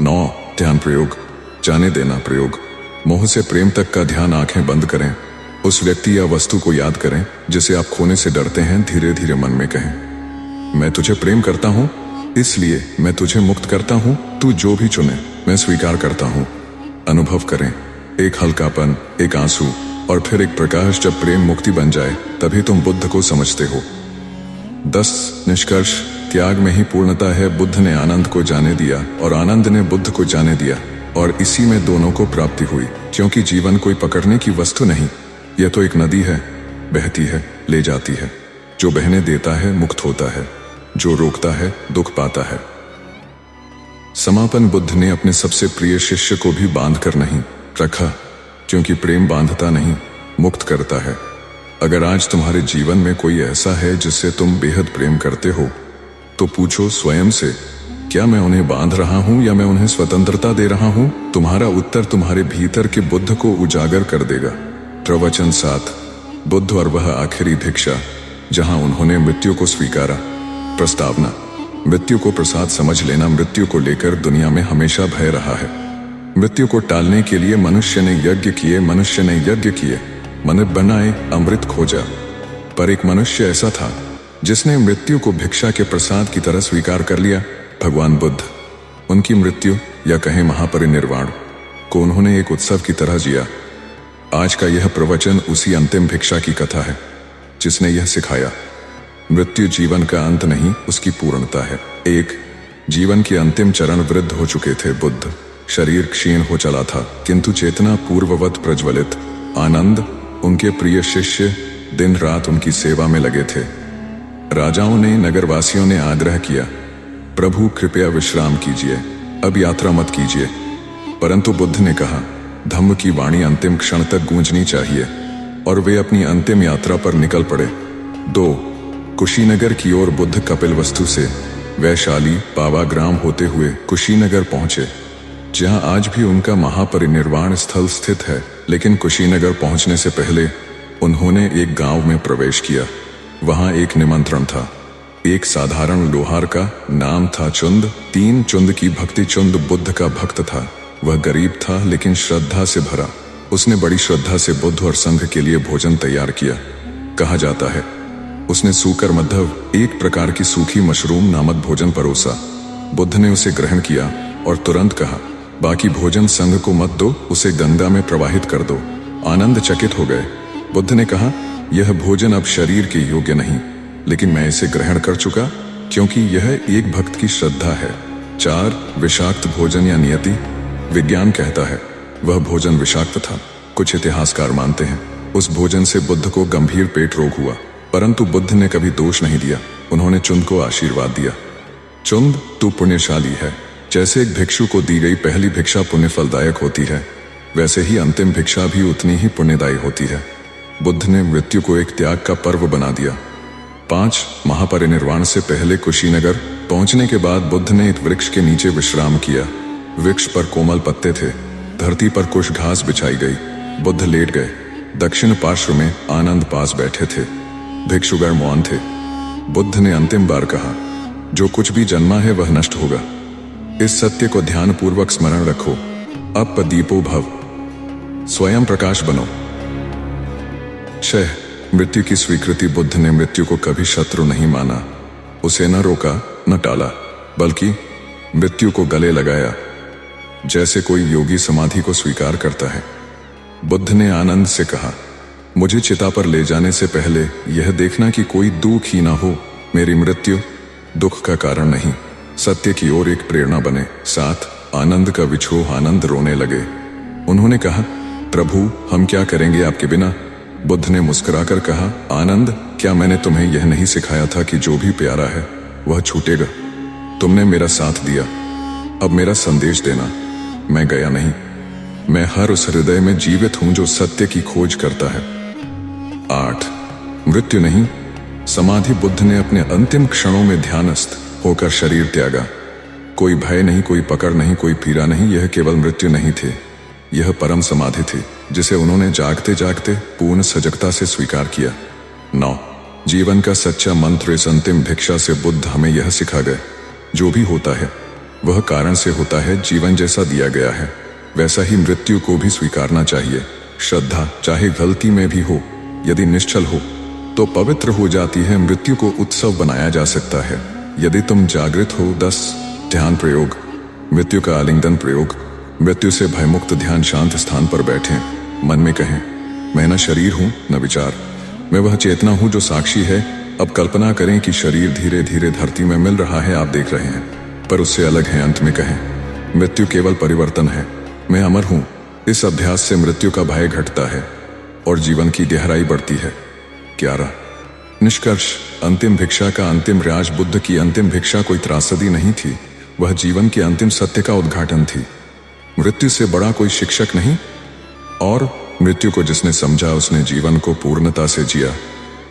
9 ध्यान प्रयोग। जाने देना प्रयोग। मोह से प्रेम तक का ध्यान। आंखें बंद करें, उस व्यक्ति या वस्तु को याद करें जिसे आप खोने से डरते हैं। धीरे धीरे मन में कहें, मैं तुझे प्रेम करता हूं, इसलिए मैं तुझे मुक्त करता हूं। तू जो भी चुने मैं स्वीकार करता हूं। अनुभव करें, एक हल्कापन, एक आंसू और फिर एक प्रकाश। जब प्रेम मुक्ति बन जाए तभी तुम बुद्ध को समझते हो। 10 निष्कर्ष। त्याग में ही पूर्णता है। बुद्ध ने आनंद को जाने दिया और आनंद ने बुद्ध को जाने दिया, और इसी में दोनों को प्राप्ति हुई। क्योंकि जीवन कोई पकड़ने की वस्तु नहीं, यह तो एक नदी है, बहती है, ले जाती है। जो बहने देता है मुक्त होता है, जो रोकता है दुख पाता है। समापन। बुद्ध ने अपने सबसे प्रिय शिष्य को भी बांध कर नहीं रखा, क्योंकि प्रेम बांधता नहीं, मुक्त करता है। अगर आज तुम्हारे जीवन में कोई ऐसा है जिससे तुम बेहद प्रेम करते हो, तो पूछो स्वयं से, क्या मैं उन्हें बांध रहा हूं या मैं उन्हें स्वतंत्रता दे रहा हूं? तुम्हारा उत्तर तुम्हारे भीतर के बुद्ध को उजागर कर देगा। प्रवचन 7 बुद्ध और वह आखिरी भिक्षा, जहां उन्होंने मृत्यु को स्वीकारा। प्रस्तावना। मृत्यु को प्रसाद समझ लेना। मृत्यु को लेकर दुनिया में हमेशा भय रहा है। मृत्यु को टालने के लिए मनुष्य ने यज्ञ किए, मनुष्य ने यज्ञ किए, मन बनाए, अमृत खोजा। पर एक मनुष्य ऐसा था जिसने मृत्यु को भिक्षा के प्रसाद की तरह स्वीकार कर लिया। भगवान बुद्ध। उनकी मृत्यु या कहें महापरिनिर्वाण को उन्होंने एक उत्सव की तरह जिया। आज का यह प्रवचन उसी अंतिम भिक्षा की कथा है जिसने यह सिखाया, मृत्यु जीवन का अंत नहीं, उसकी पूर्णता है। 1 जीवन के अंतिम चरण। वृद्ध हो चुके थे बुद्ध, शरीर क्षीण हो चला था, किंतु चेतना पूर्ववत प्रज्वलित। आनंद, उनके प्रिय शिष्य, दिन रात उनकी सेवा में लगे थे। राजाओं ने, नगरवासियों ने आग्रह किया, प्रभु कृपया विश्राम कीजिए, अब यात्रा मत कीजिए। परंतु बुद्ध ने कहा, धम्म की वाणी अंतिम क्षण तक गूंजनी चाहिए, और वे अपनी अंतिम यात्रा पर निकल पड़े। 2 कुशीनगर की ओर। बुद्ध कपिलवस्तु से वैशाली पावाग्राम होते हुए कुशीनगर पहुंचे, जहां आज भी उनका महापरिनिर्वाण स्थल स्थित है। लेकिन कुशीनगर पहुंचने से पहले उन्होंने एक गांव में प्रवेश किया। वहां एक निमंत्रण था। एक साधारण लोहार का नाम था चुंद। 3 चुंद की भक्ति। चुंद बुद्ध का भक्त था। वह गरीब था लेकिन श्रद्धा से भरा। उसने बड़ी श्रद्धा से बुद्ध और संघ के लिए भोजन तैयार किया। कहा जाता है उसने सूकर मद्धव, एक प्रकार की सूखी मशरूम नामक भोजन परोसा। बुद्ध ने उसे ग्रहण किया और तुरंत कहा, बाकी भोजन संघ को मत दो, उसे गंगा में प्रवाहित कर दो। आनंद चकित हो गए। बुद्ध ने कहा, यह भोजन अब शरीर के योग्य नहीं, लेकिन मैं इसे ग्रहण कर चुका क्योंकि यह एक भक्त की श्रद्धा है। 4 विषाक्त भोजन या नियति। विज्ञान कहता है वह भोजन विषाक्त था। कुछ इतिहासकार मानते हैं उस भोजन से बुद्ध को गंभीर पेट रोग हुआ, परंतु बुद्ध ने कभी दोष नहीं दिया। उन्होंने चुंद को आशीर्वाद दिया, चुंद तू पुण्यशाली है। जैसे एक भिक्षु को दी गई पहली भिक्षा पुण्य फलदायक होती है, वैसे ही अंतिम भिक्षा भी उतनी ही पुण्यदायी होती है। बुद्ध ने मृत्यु को एक त्याग का पर्व बना दिया। 5 महापरिनिर्वाण से पहले कुशीनगर पहुंचने के बाद बुद्ध ने एक वृक्ष के नीचे विश्राम किया। वृक्ष पर कोमल पत्ते थे। धरती पर कुछ घास बिछाई गई। बुद्ध लेट गए। दक्षिण पार्श्व में आनंद पास बैठे थे। भिक्षुगण मौन थे। बुद्ध ने अंतिम बार कहा, जो कुछ भी जन्मा है वह नष्ट होगा। इस सत्य को ध्यान पूर्वक स्मरण रखो। अप दीपो भव, स्वयं प्रकाश बनो। 6 मृत्यु की स्वीकृति। बुद्ध ने मृत्यु को कभी शत्रु नहीं माना। उसे न रोका न टाला, बल्कि मृत्यु को गले लगाया, जैसे कोई योगी समाधि को स्वीकार करता है। बुद्ध ने आनंद से कहा, मुझे चिता पर ले जाने से पहले यह देखना कि कोई दुख ही ना हो। मेरी मृत्यु दुख का कारण नहीं, सत्य की ओर एक प्रेरणा बने। 7 आनंद का विछोह। आनंद रोने लगे। उन्होंने कहा, प्रभु हम क्या करेंगे आपके बिना। बुद्ध ने मुस्कुराकर कहा, आनंद क्या मैंने तुम्हें यह नहीं सिखाया था कि जो भी प्यारा है वह छूटेगा। तुमने मेरा साथ दिया, अब मेरा संदेश देना। मैं गया नहीं, मैं हर उस हृदय में जीवित हूं जो सत्य की खोज करता है। 8 मृत्यु नहीं, समाधि। बुद्ध ने अपने अंतिम क्षणों में ध्यानस्थ होकर शरीर त्यागा। कोई भय नहीं, कोई पकड़ नहीं, कोई पीड़ा नहीं। यह केवल मृत्यु नहीं थी, यह परम समाधि थी जिसे उन्होंने जागते जागते पूर्ण सजगता से स्वीकार किया। 9 जीवन का सच्चा मंत्र। इस अंतिम भिक्षा से बुद्ध हमें यह सिखा गए, जो भी होता है वह कारण से होता है। जीवन जैसा दिया गया है वैसा ही मृत्यु को भी स्वीकारना चाहिए। श्रद्धा चाहे गलती में भी हो, यदि निश्चल हो तो पवित्र हो जाती है। मृत्यु को उत्सव बनाया जा सकता है यदि तुम जागृत हो। 10 ध्यान प्रयोग। मृत्यु का आलिंगन प्रयोग। मृत्यु से भयमुक्त ध्यान। शांत स्थान पर बैठें, मन में कहें, मैं न शरीर हूं न विचार, मैं वह चेतना हूं जो साक्षी है। अब कल्पना करें कि शरीर धीरे धीरे धरती में मिल रहा है, आप देख रहे हैं, पर उससे अलग है। अंत में कहें, मृत्यु केवल परिवर्तन है, मैं अमर हूं। इस अभ्यास से मृत्यु का भय घटता है और जीवन की गहराई बढ़ती है। 11 निष्कर्ष। अंतिम भिक्षा का अंतिम राज। बुद्ध की अंतिम भिक्षा कोई त्रासदी नहीं थी, वह जीवन के अंतिम सत्य का उद्घाटन थी। मृत्यु से बड़ा कोई शिक्षक नहीं, और मृत्यु को जिसने समझा उसने जीवन को पूर्णता से जिया।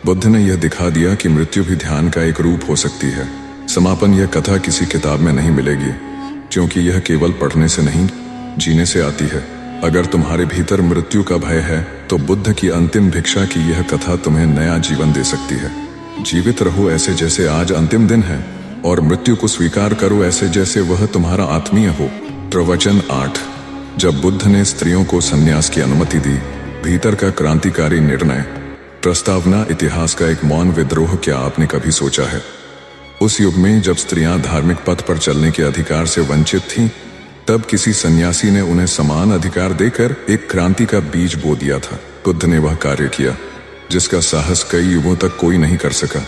बुद्ध ने यह दिखा दिया कि मृत्यु भी ध्यान का एक रूप हो सकती है। समापन। यह कथा किसी किताब में नहीं मिलेगी, क्योंकि यह केवल पढ़ने से नहीं, जीने से आती है। अगर तुम्हारे भीतर मृत्यु का भय है तो बुद्ध की अंतिम भिक्षा की यह कथा तुम्हें नया जीवन दे सकती है। जीवित रहो ऐसे जैसे आज अंतिम दिन है, और मृत्यु को स्वीकार करो ऐसे जैसे वह तुम्हारा आत्मीय हो। प्रवचन 8। जब बुद्ध ने स्त्रियों को संन्यास की अनुमति दी, भीतर का क्रांतिकारी निर्णय। प्रस्तावना। इतिहास का एक मौन विद्रोह। क्या आपने कभी सोचा है, उस युग में जब स्त्रियां धार्मिक पथ पर चलने के अधिकार से वंचित थीं, तब किसी सन्यासी ने उन्हें समान अधिकार देकर एक क्रांति का बीज बो दिया था। बुद्ध ने वह कार्य किया जिसका साहस कई युगों तक कोई नहीं कर सका।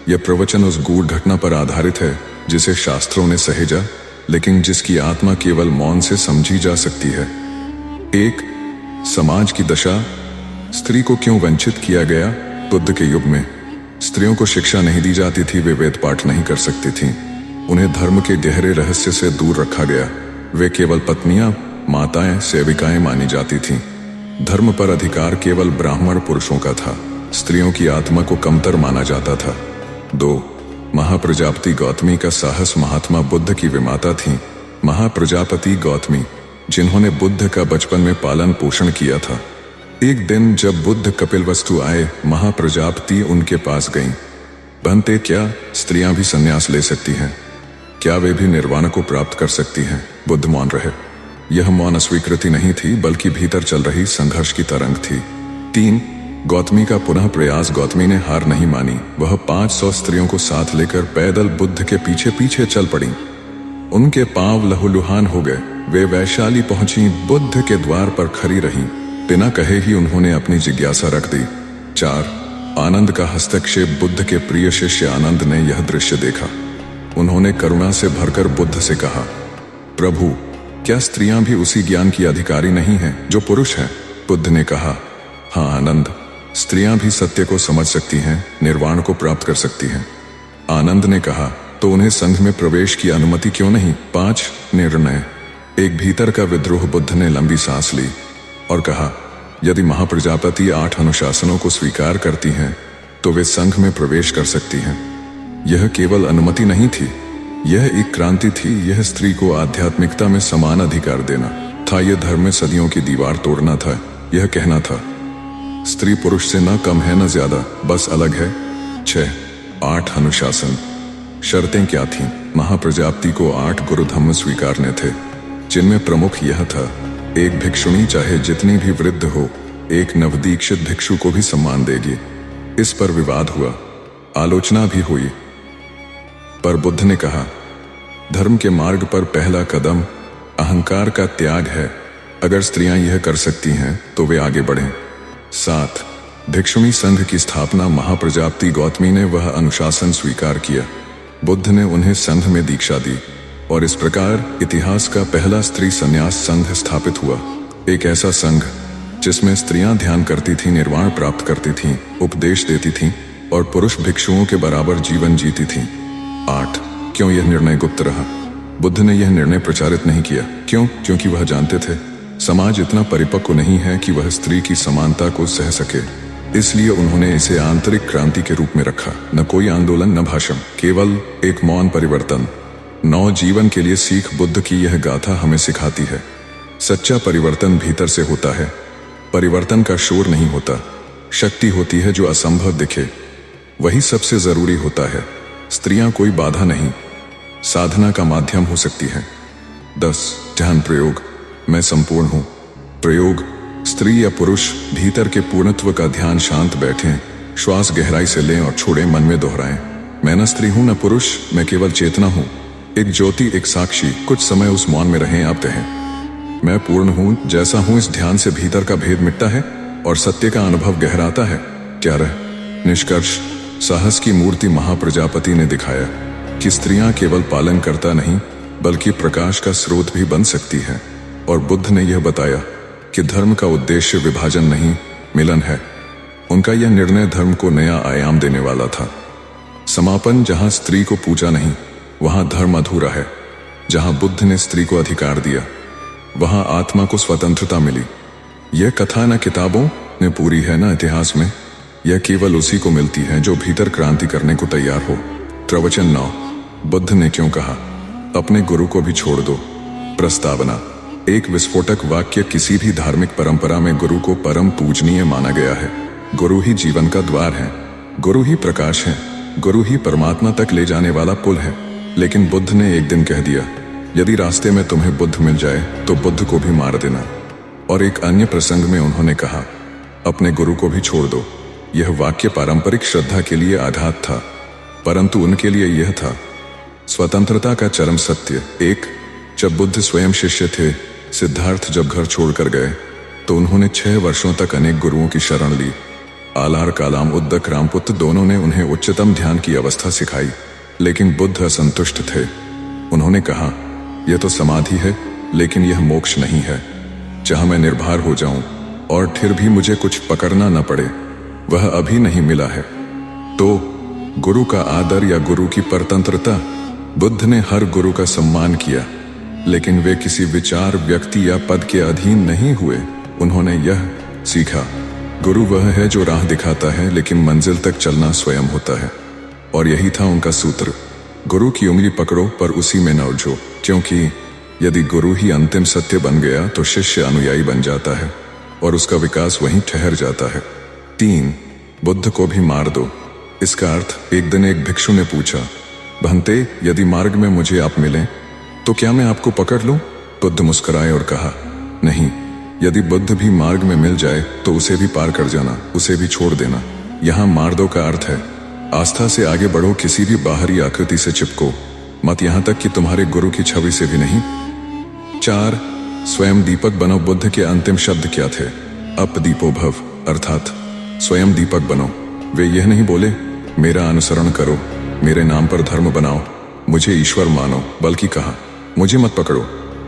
यह प्रवचन उस गूढ़ घटना पर आधारित है जिसे शास्त्रों ने सहेजा, लेकिन जिसकी आत्मा केवल मौन से समझी जा सकती है। 1 समाज की दशा। स्त्री को क्यों वंचित किया गया। बुद्ध के युग में स्त्रियों को शिक्षा नहीं दी जाती थी, वे वेद पाठ नहीं कर सकती थीं, उन्हें धर्म के गहरे रहस्य से दूर रखा गया। वे केवल पत्नियां, माताएं, सेविकाएं मानी जाती थीं। धर्म पर अधिकार केवल ब्राह्मण पुरुषों का था। स्त्रियों की आत्मा को कमतर माना जाता था। 2 महाप्रजापति गौतमी का साहस महात्मा बुद्ध की विमाता थीं। महाप्रजापति गौतमी, जिन्होंने बुद्ध का बचपन में पालन पोषण किया था। एक दिन जब बुद्ध कपिलवस्तु आए, महाप्रजापति उनके पास गईं। बनते, क्या स्त्रियां भी संन्यास ले सकती हैं? क्या वे भी निर्वाण को प्राप्त कर सकती हैं? बुद्ध मौन रहे। यह मौन अस्वीकृति नहीं थी, बल्कि भीतर चल रही संघर्ष की तरंग थी। 3 गौतमी का पुनः प्रयास। गौतमी ने हार नहीं मानी। वह 500 स्त्रियों को साथ लेकर पैदल बुद्ध के पीछे पीछे चल पड़ी। उनके पांव लहूलुहान हो गए। वे वैशाली पहुंची, बुद्ध के द्वार पर खड़ी रहीं। बिना कहे ही उन्होंने अपनी जिज्ञासा रख दी। 4 आनंद का हस्तक्षेप। बुद्ध के प्रिय शिष्य आनंद ने यह दृश्य देखा। उन्होंने करुणा से भरकर बुद्ध से कहा, प्रभु, क्या स्त्रियां भी उसी ज्ञान की अधिकारी नहीं हैं जो पुरुष हैं? बुद्ध ने कहा, हाँ आनंद, स्त्रियां भी सत्य को समझ सकती हैं, निर्वाण को प्राप्त कर सकती हैं। आनंद ने कहा, तो उन्हें संघ में प्रवेश की अनुमति क्यों नहीं? 5 निर्णय। एक भीतर का विद्रोह। बुद्ध ने लंबी सांस ली और कहा, यदि महाप्रजापति 8 अनुशासनों को स्वीकार करती हैं तो वे संघ में प्रवेश कर सकती हैं। यह केवल अनुमति नहीं थी, यह एक क्रांति थी। यह स्त्री को आध्यात्मिकता में समान अधिकार देना था। यह धर्म में सदियों की दीवार तोड़ना था। यह कहना था, स्त्री पुरुष से न कम है न ज्यादा, बस अलग है। 6 8 अनुशासन। शर्तें क्या थीं? महाप्रजापति को 8 गुरु धर्म स्वीकारने थे, जिनमें प्रमुख यह था, एक भिक्षुणी चाहे जितनी भी वृद्ध हो, एक नवदीक्षित भिक्षु को भी सम्मान देगी। इस पर विवाद हुआ, आलोचना भी हुई, पर बुद्ध ने कहा, धर्म के मार्ग पर पहला कदम अहंकार का त्याग है। अगर स्त्रियां यह कर सकती हैं तो वे आगे बढ़ें। 7 भिक्षुणी संघ की स्थापना। महाप्रजापति गौतमी ने वह अनुशासन स्वीकार किया। बुद्ध ने उन्हें संघ में दीक्षा दी और इस प्रकार इतिहास का पहला स्त्री संन्यास संघ स्थापित हुआ। एक ऐसा संघ जिसमें स्त्रियां ध्यान करती थीं, निर्वाण प्राप्त करती थीं, उपदेश देती थीं और पुरुष भिक्षुओं के बराबर जीवन जीती थीं। 8 क्यों यह निर्णय गुप्त रहा? बुद्ध ने यह निर्णय प्रचारित नहीं किया। क्यों? क्योंकि वह जानते थे समाज इतना परिपक्व नहीं है कि वह स्त्री की समानता को सह सके। इसलिए उन्होंने इसे आंतरिक क्रांति के रूप में रखा। न कोई आंदोलन, न भाषण, केवल एक मौन परिवर्तन। 9 जीवन के लिए सीख। बुद्ध की यह गाथा हमें सिखाती है, सच्चा परिवर्तन भीतर से होता है। परिवर्तन का शोर नहीं होता, शक्ति होती है जो असंभव दिखे, वही सबसे जरूरी होता है। स्त्रियां कोई बाधा नहीं, साधना का माध्यम हो सकती हैं। 10 ध्यान प्रयोग। मैं संपूर्ण हूं। प्रयोग। स्त्री या पुरुष भीतर के पूर्णत्व का ध्यान। शांत बैठें, श्वास गहराई से लें और छोड़ें, मन में दोहराएं, मैं न स्त्री हूं न पुरुष, मैं केवल चेतना हूं, एक ज्योति, एक साक्षी। कुछ समय उस मौन में रहें। आप कहें, मैं पूर्ण हूं जैसा हूं। इस ध्यान से भीतर का भेद मिटता है और सत्य का अनुभव गहराता है। 11 निष्कर्ष। साहस की मूर्ति। महाप्रजापति ने दिखाया कि स्त्रियां केवल पालन करता नहीं बल्कि प्रकाश का स्रोत भी बन सकती हैं। और बुद्ध ने यह बताया कि धर्म का उद्देश्य विभाजन नहीं, मिलन है। उनका यह निर्णय धर्म को नया आयाम देने वाला था। समापन। जहां स्त्री को पूजा नहीं वहां धर्म अधूरा है। जहां बुद्ध ने स्त्री को अधिकार दिया वहां आत्मा को स्वतंत्रता मिली। यह कथा न किताबों में पूरी है न इतिहास में, यह केवल उसी को मिलती है जो भीतर क्रांति करने को तैयार हो। प्रवचन 9 बुद्ध ने क्यों कहा, अपने गुरु को भी छोड़ दो। प्रस्तावना। एक विस्फोटक वाक्य। किसी भी धार्मिक परंपरा में गुरु को परम पूजनीय माना गया है। गुरु ही जीवन का द्वार है, गुरु ही प्रकाश है, गुरु ही परमात्मा तक ले जाने वाला पुल है। लेकिन बुद्ध ने एक दिन कह दिया, यदि रास्ते में तुम्हें बुद्ध मिल जाए तो बुद्ध को भी मार देना। और एक अन्य प्रसंग में उन्होंने कहा, अपने गुरु को भी छोड़ दो। यह वाक्य पारंपरिक श्रद्धा के लिए आघात था, परंतु उनके लिए यह था स्वतंत्रता का चरम सत्य। 1 जब बुद्ध स्वयं शिष्य थे, सिद्धार्थ जब घर छोड़कर गए तो उन्होंने 6 वर्षों तक अनेक गुरुओं की शरण ली। आलार कालाम, उद्दक रामपुत्र, दोनों ने उन्हें उच्चतम ध्यान की अवस्था सिखाई, लेकिन बुद्ध असंतुष्ट थे। उन्होंने कहा, यह तो समाधि है लेकिन यह मोक्ष नहीं है। जहां मैं निर्भर हो जाऊं और फिर भी मुझे कुछ पकड़ना न पड़े, वह अभी नहीं मिला है। तो गुरु का आदर या गुरु की परतंत्रता। बुद्ध ने हर गुरु का सम्मान किया, लेकिन वे किसी विचार, व्यक्ति या पद के अधीन नहीं हुए। उन्होंने यह सीखा, गुरु वह है जो राह दिखाता है, लेकिन मंजिल तक चलना स्वयं होता है। और यही था उनका सूत्र, गुरु की उंगली पकड़ो पर उसी में न उलझो, क्योंकि यदि गुरु ही अंतिम सत्य बन गया तो शिष्य अनुयायी बन जाता है और उसका विकास वहीं ठहर जाता है। 3. बुद्ध को भी मार दो। इसका अर्थ, एक दिन एक भिक्षु ने पूछा, भंते, यदि मार्ग में मुझे आप मिलें तो क्या मैं आपको पकड़ लूं? बुद्ध मुस्कुराए और कहा, नहीं, यदि बुद्ध भी मार्ग में मिल जाए तो उसे भी पार कर जाना, उसे भी छोड़ देना। यहाँ मार दो का अर्थ है, आस्था से आगे बढ़ो, किसी भी बाहरी आकृति से चिपको मत, यहाँ तक कि तुम्हारे गुरु की छवि से भी नहीं। 4. स्वयं दीपक बनो। बुद्ध के अंतिम शब्द क्या थे? अप दीपो भव, अर्थात स्वयं दीपक बनो। वे यह नहीं बोले, मेरा अनुसरण करो, मेरे नाम पर धर्म बनाओ, मुझे ईश्वर मानो, बल्कि कहा, मुझे मत पकड़ो,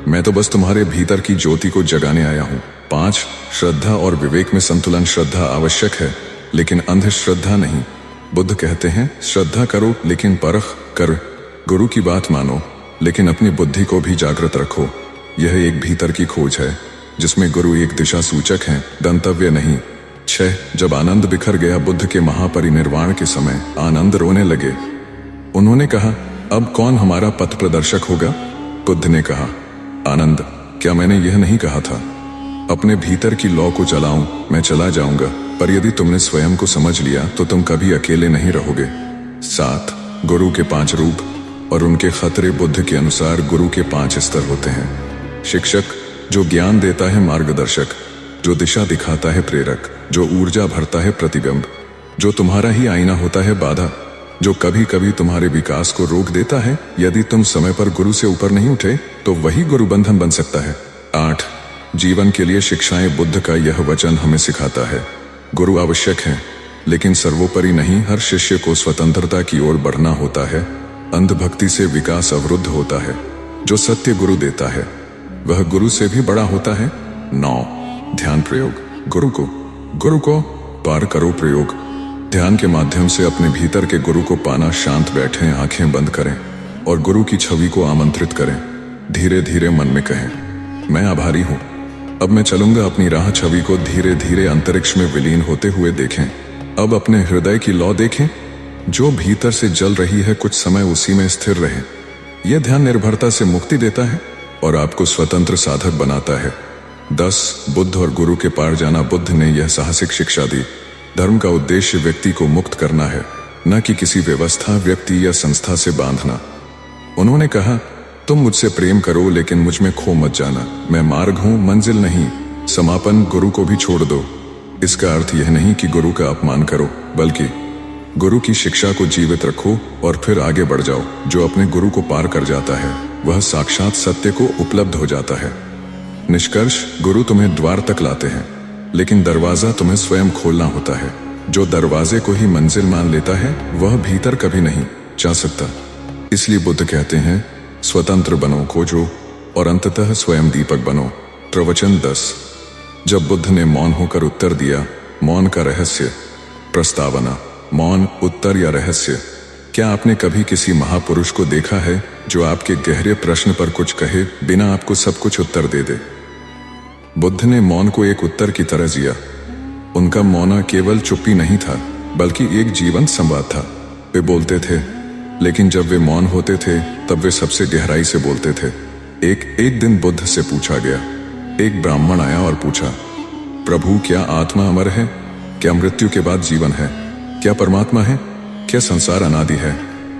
मैं तो बस तुम्हारे भीतर की ज्योति को जगाने आया हूँ। 5. श्रद्धा और विवेक में संतुलन। श्रद्धा आवश्यक है लेकिन अंधश्रद्धा नहीं। बुद्ध कहते हैं, श्रद्धा करो लेकिन परख कर, गुरु की बात मानो लेकिन अपनी बुद्धि को भी जागृत रखो। यह एक भीतर की खोज है जिसमें गुरु एक दिशा सूचक हैं, गंतव्य नहीं। 6. जब आनंद बिखर गया, बुद्ध के महापरिनिर्वाण के समय आनंद रोने लगे। उन्होंने कहा, अब कौन हमारा पथ प्रदर्शक होगा? बुद्ध ने कहा, आनंद, क्या मैंने यह नहीं कहा था, अपने भीतर की लौ को चलाऊं, मैं चला जाऊंगा, पर यदि तुमने स्वयं को समझ लिया तो तुम कभी अकेले नहीं रहोगे। 7. गुरु के 5 रूप और उनके खतरे। बुद्ध के अनुसार गुरु के 5 स्तर होते हैं। शिक्षक, जो ज्ञान देता है, मार्गदर्शक, जो दिशा दिखाता है, प्रेरक, जो ऊर्जा भरता है, प्रतिबिंब, जो तुम्हारा ही आईना होता है, बाधा, जो कभी कभी तुम्हारे विकास को रोक देता है। यदि तुम समय पर गुरु से ऊपर नहीं उठे तो वही गुरु बंधन बन सकता है। 8. जीवन के लिए शिक्षाएं। बुद्ध का यह वचन हमें सिखाता है, गुरु आवश्यक है लेकिन सर्वोपरि नहीं। हर शिष्य को स्वतंत्रता की ओर बढ़ना होता है, अंधभक्ति से विकास अवरुद्ध होता है। जो सत्य गुरु देता है वह गुरु से भी बड़ा होता है। 9. ध्यान प्रयोग। गुरु को पार करो प्रयोग। ध्यान के माध्यम से अपने भीतर के गुरु को पाना। शांत बैठें, आंखें बंद करें और गुरु की छवि को आमंत्रित करें। धीरे धीरे मन में कहें, मैं आभारी हूं, अब मैं चलूंगा अपनी राह। छवि को धीरे धीरे अंतरिक्ष में विलीन होते हुए देखें। अब अपने हृदय की लौ देखें, जो भीतर से जल रही है, कुछ समय उसी में स्थिर रहे। यह ध्यान निर्भरता से मुक्ति देता है और आपको स्वतंत्र साधक बनाता है। 10. बुद्ध और गुरु के पार जाना। बुद्ध ने यह साहसिक शिक्षा दी, धर्म का उद्देश्य व्यक्ति को मुक्त करना है, न कि किसी व्यवस्था, व्यक्ति या संस्था से बांधना। उन्होंने कहा, तुम मुझसे प्रेम करो लेकिन मुझ में खो मत जाना। मैं मार्ग हूं, मंजिल नहीं। समापन। गुरु को भी छोड़ दो। इसका अर्थ यह नहीं कि गुरु का अपमान करो, बल्कि गुरु की शिक्षा को जीवित रखो और फिर आगे बढ़ जाओ। जो अपने गुरु को पार कर जाता है वह साक्षात सत्य को उपलब्ध हो जाता है। निष्कर्ष, गुरु तुम्हें द्वार तक लाते हैं लेकिन दरवाजा तुम्हें स्वयं खोलना होता है। जो दरवाजे को ही मंजिल मान लेता है वह भीतर कभी नहीं जा सकता। इसलिए बुद्ध कहते हैं, स्वतंत्र बनो, खोजो और अंततः स्वयं दीपक बनो। प्रवचन 10. जब बुद्ध ने मौन होकर उत्तर दिया, मौन का रहस्य। प्रस्तावना। मौन, उत्तर या रहस्य। क्या आपने कभी किसी महापुरुष को देखा है जो आपके गहरे प्रश्न पर कुछ कहे बिना आपको सब कुछ उत्तर दे दे? बुद्ध ने मौन को एक उत्तर की तरह जिया। उनका मौन केवल चुप्पी नहीं था बल्कि एक जीवंत संवाद था। वे बोलते थे, लेकिन जब वे मौन होते थे तब वे सबसे गहराई से बोलते थे। एक दिन बुद्ध से पूछा गया। एक ब्राह्मण आया और पूछा, प्रभु, क्या आत्मा अमर है? क्या मृत्यु के बाद जीवन है? क्या परमात्मा है? क्या संसार अनादि है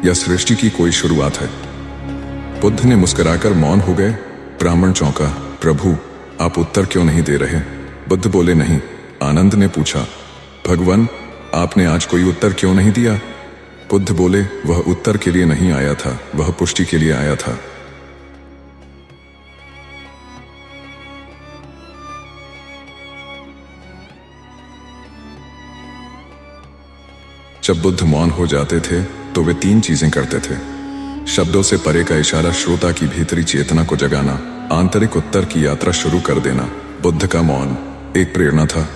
या सृष्टि की कोई शुरुआत है? बुद्ध ने मुस्कुराकर मौन हो गए। ब्राह्मण चौंका, प्रभु, आप उत्तर क्यों नहीं दे रहे? बुद्ध बोले, नहीं। आनंद ने पूछा, भगवान, आपने आज कोई उत्तर क्यों नहीं दिया? बुद्ध बोले, वह उत्तर के लिए नहीं आया था, वह पुष्टि के लिए आया था। जब बुद्ध मौन हो जाते थे तो वे 3 चीजें करते थे। शब्दों से परे का इशारा, श्रोता की भीतरी चेतना को जगाना, आंतरिक उत्तर की यात्रा शुरू कर देना। बुद्ध का मौन एक प्रेरणा था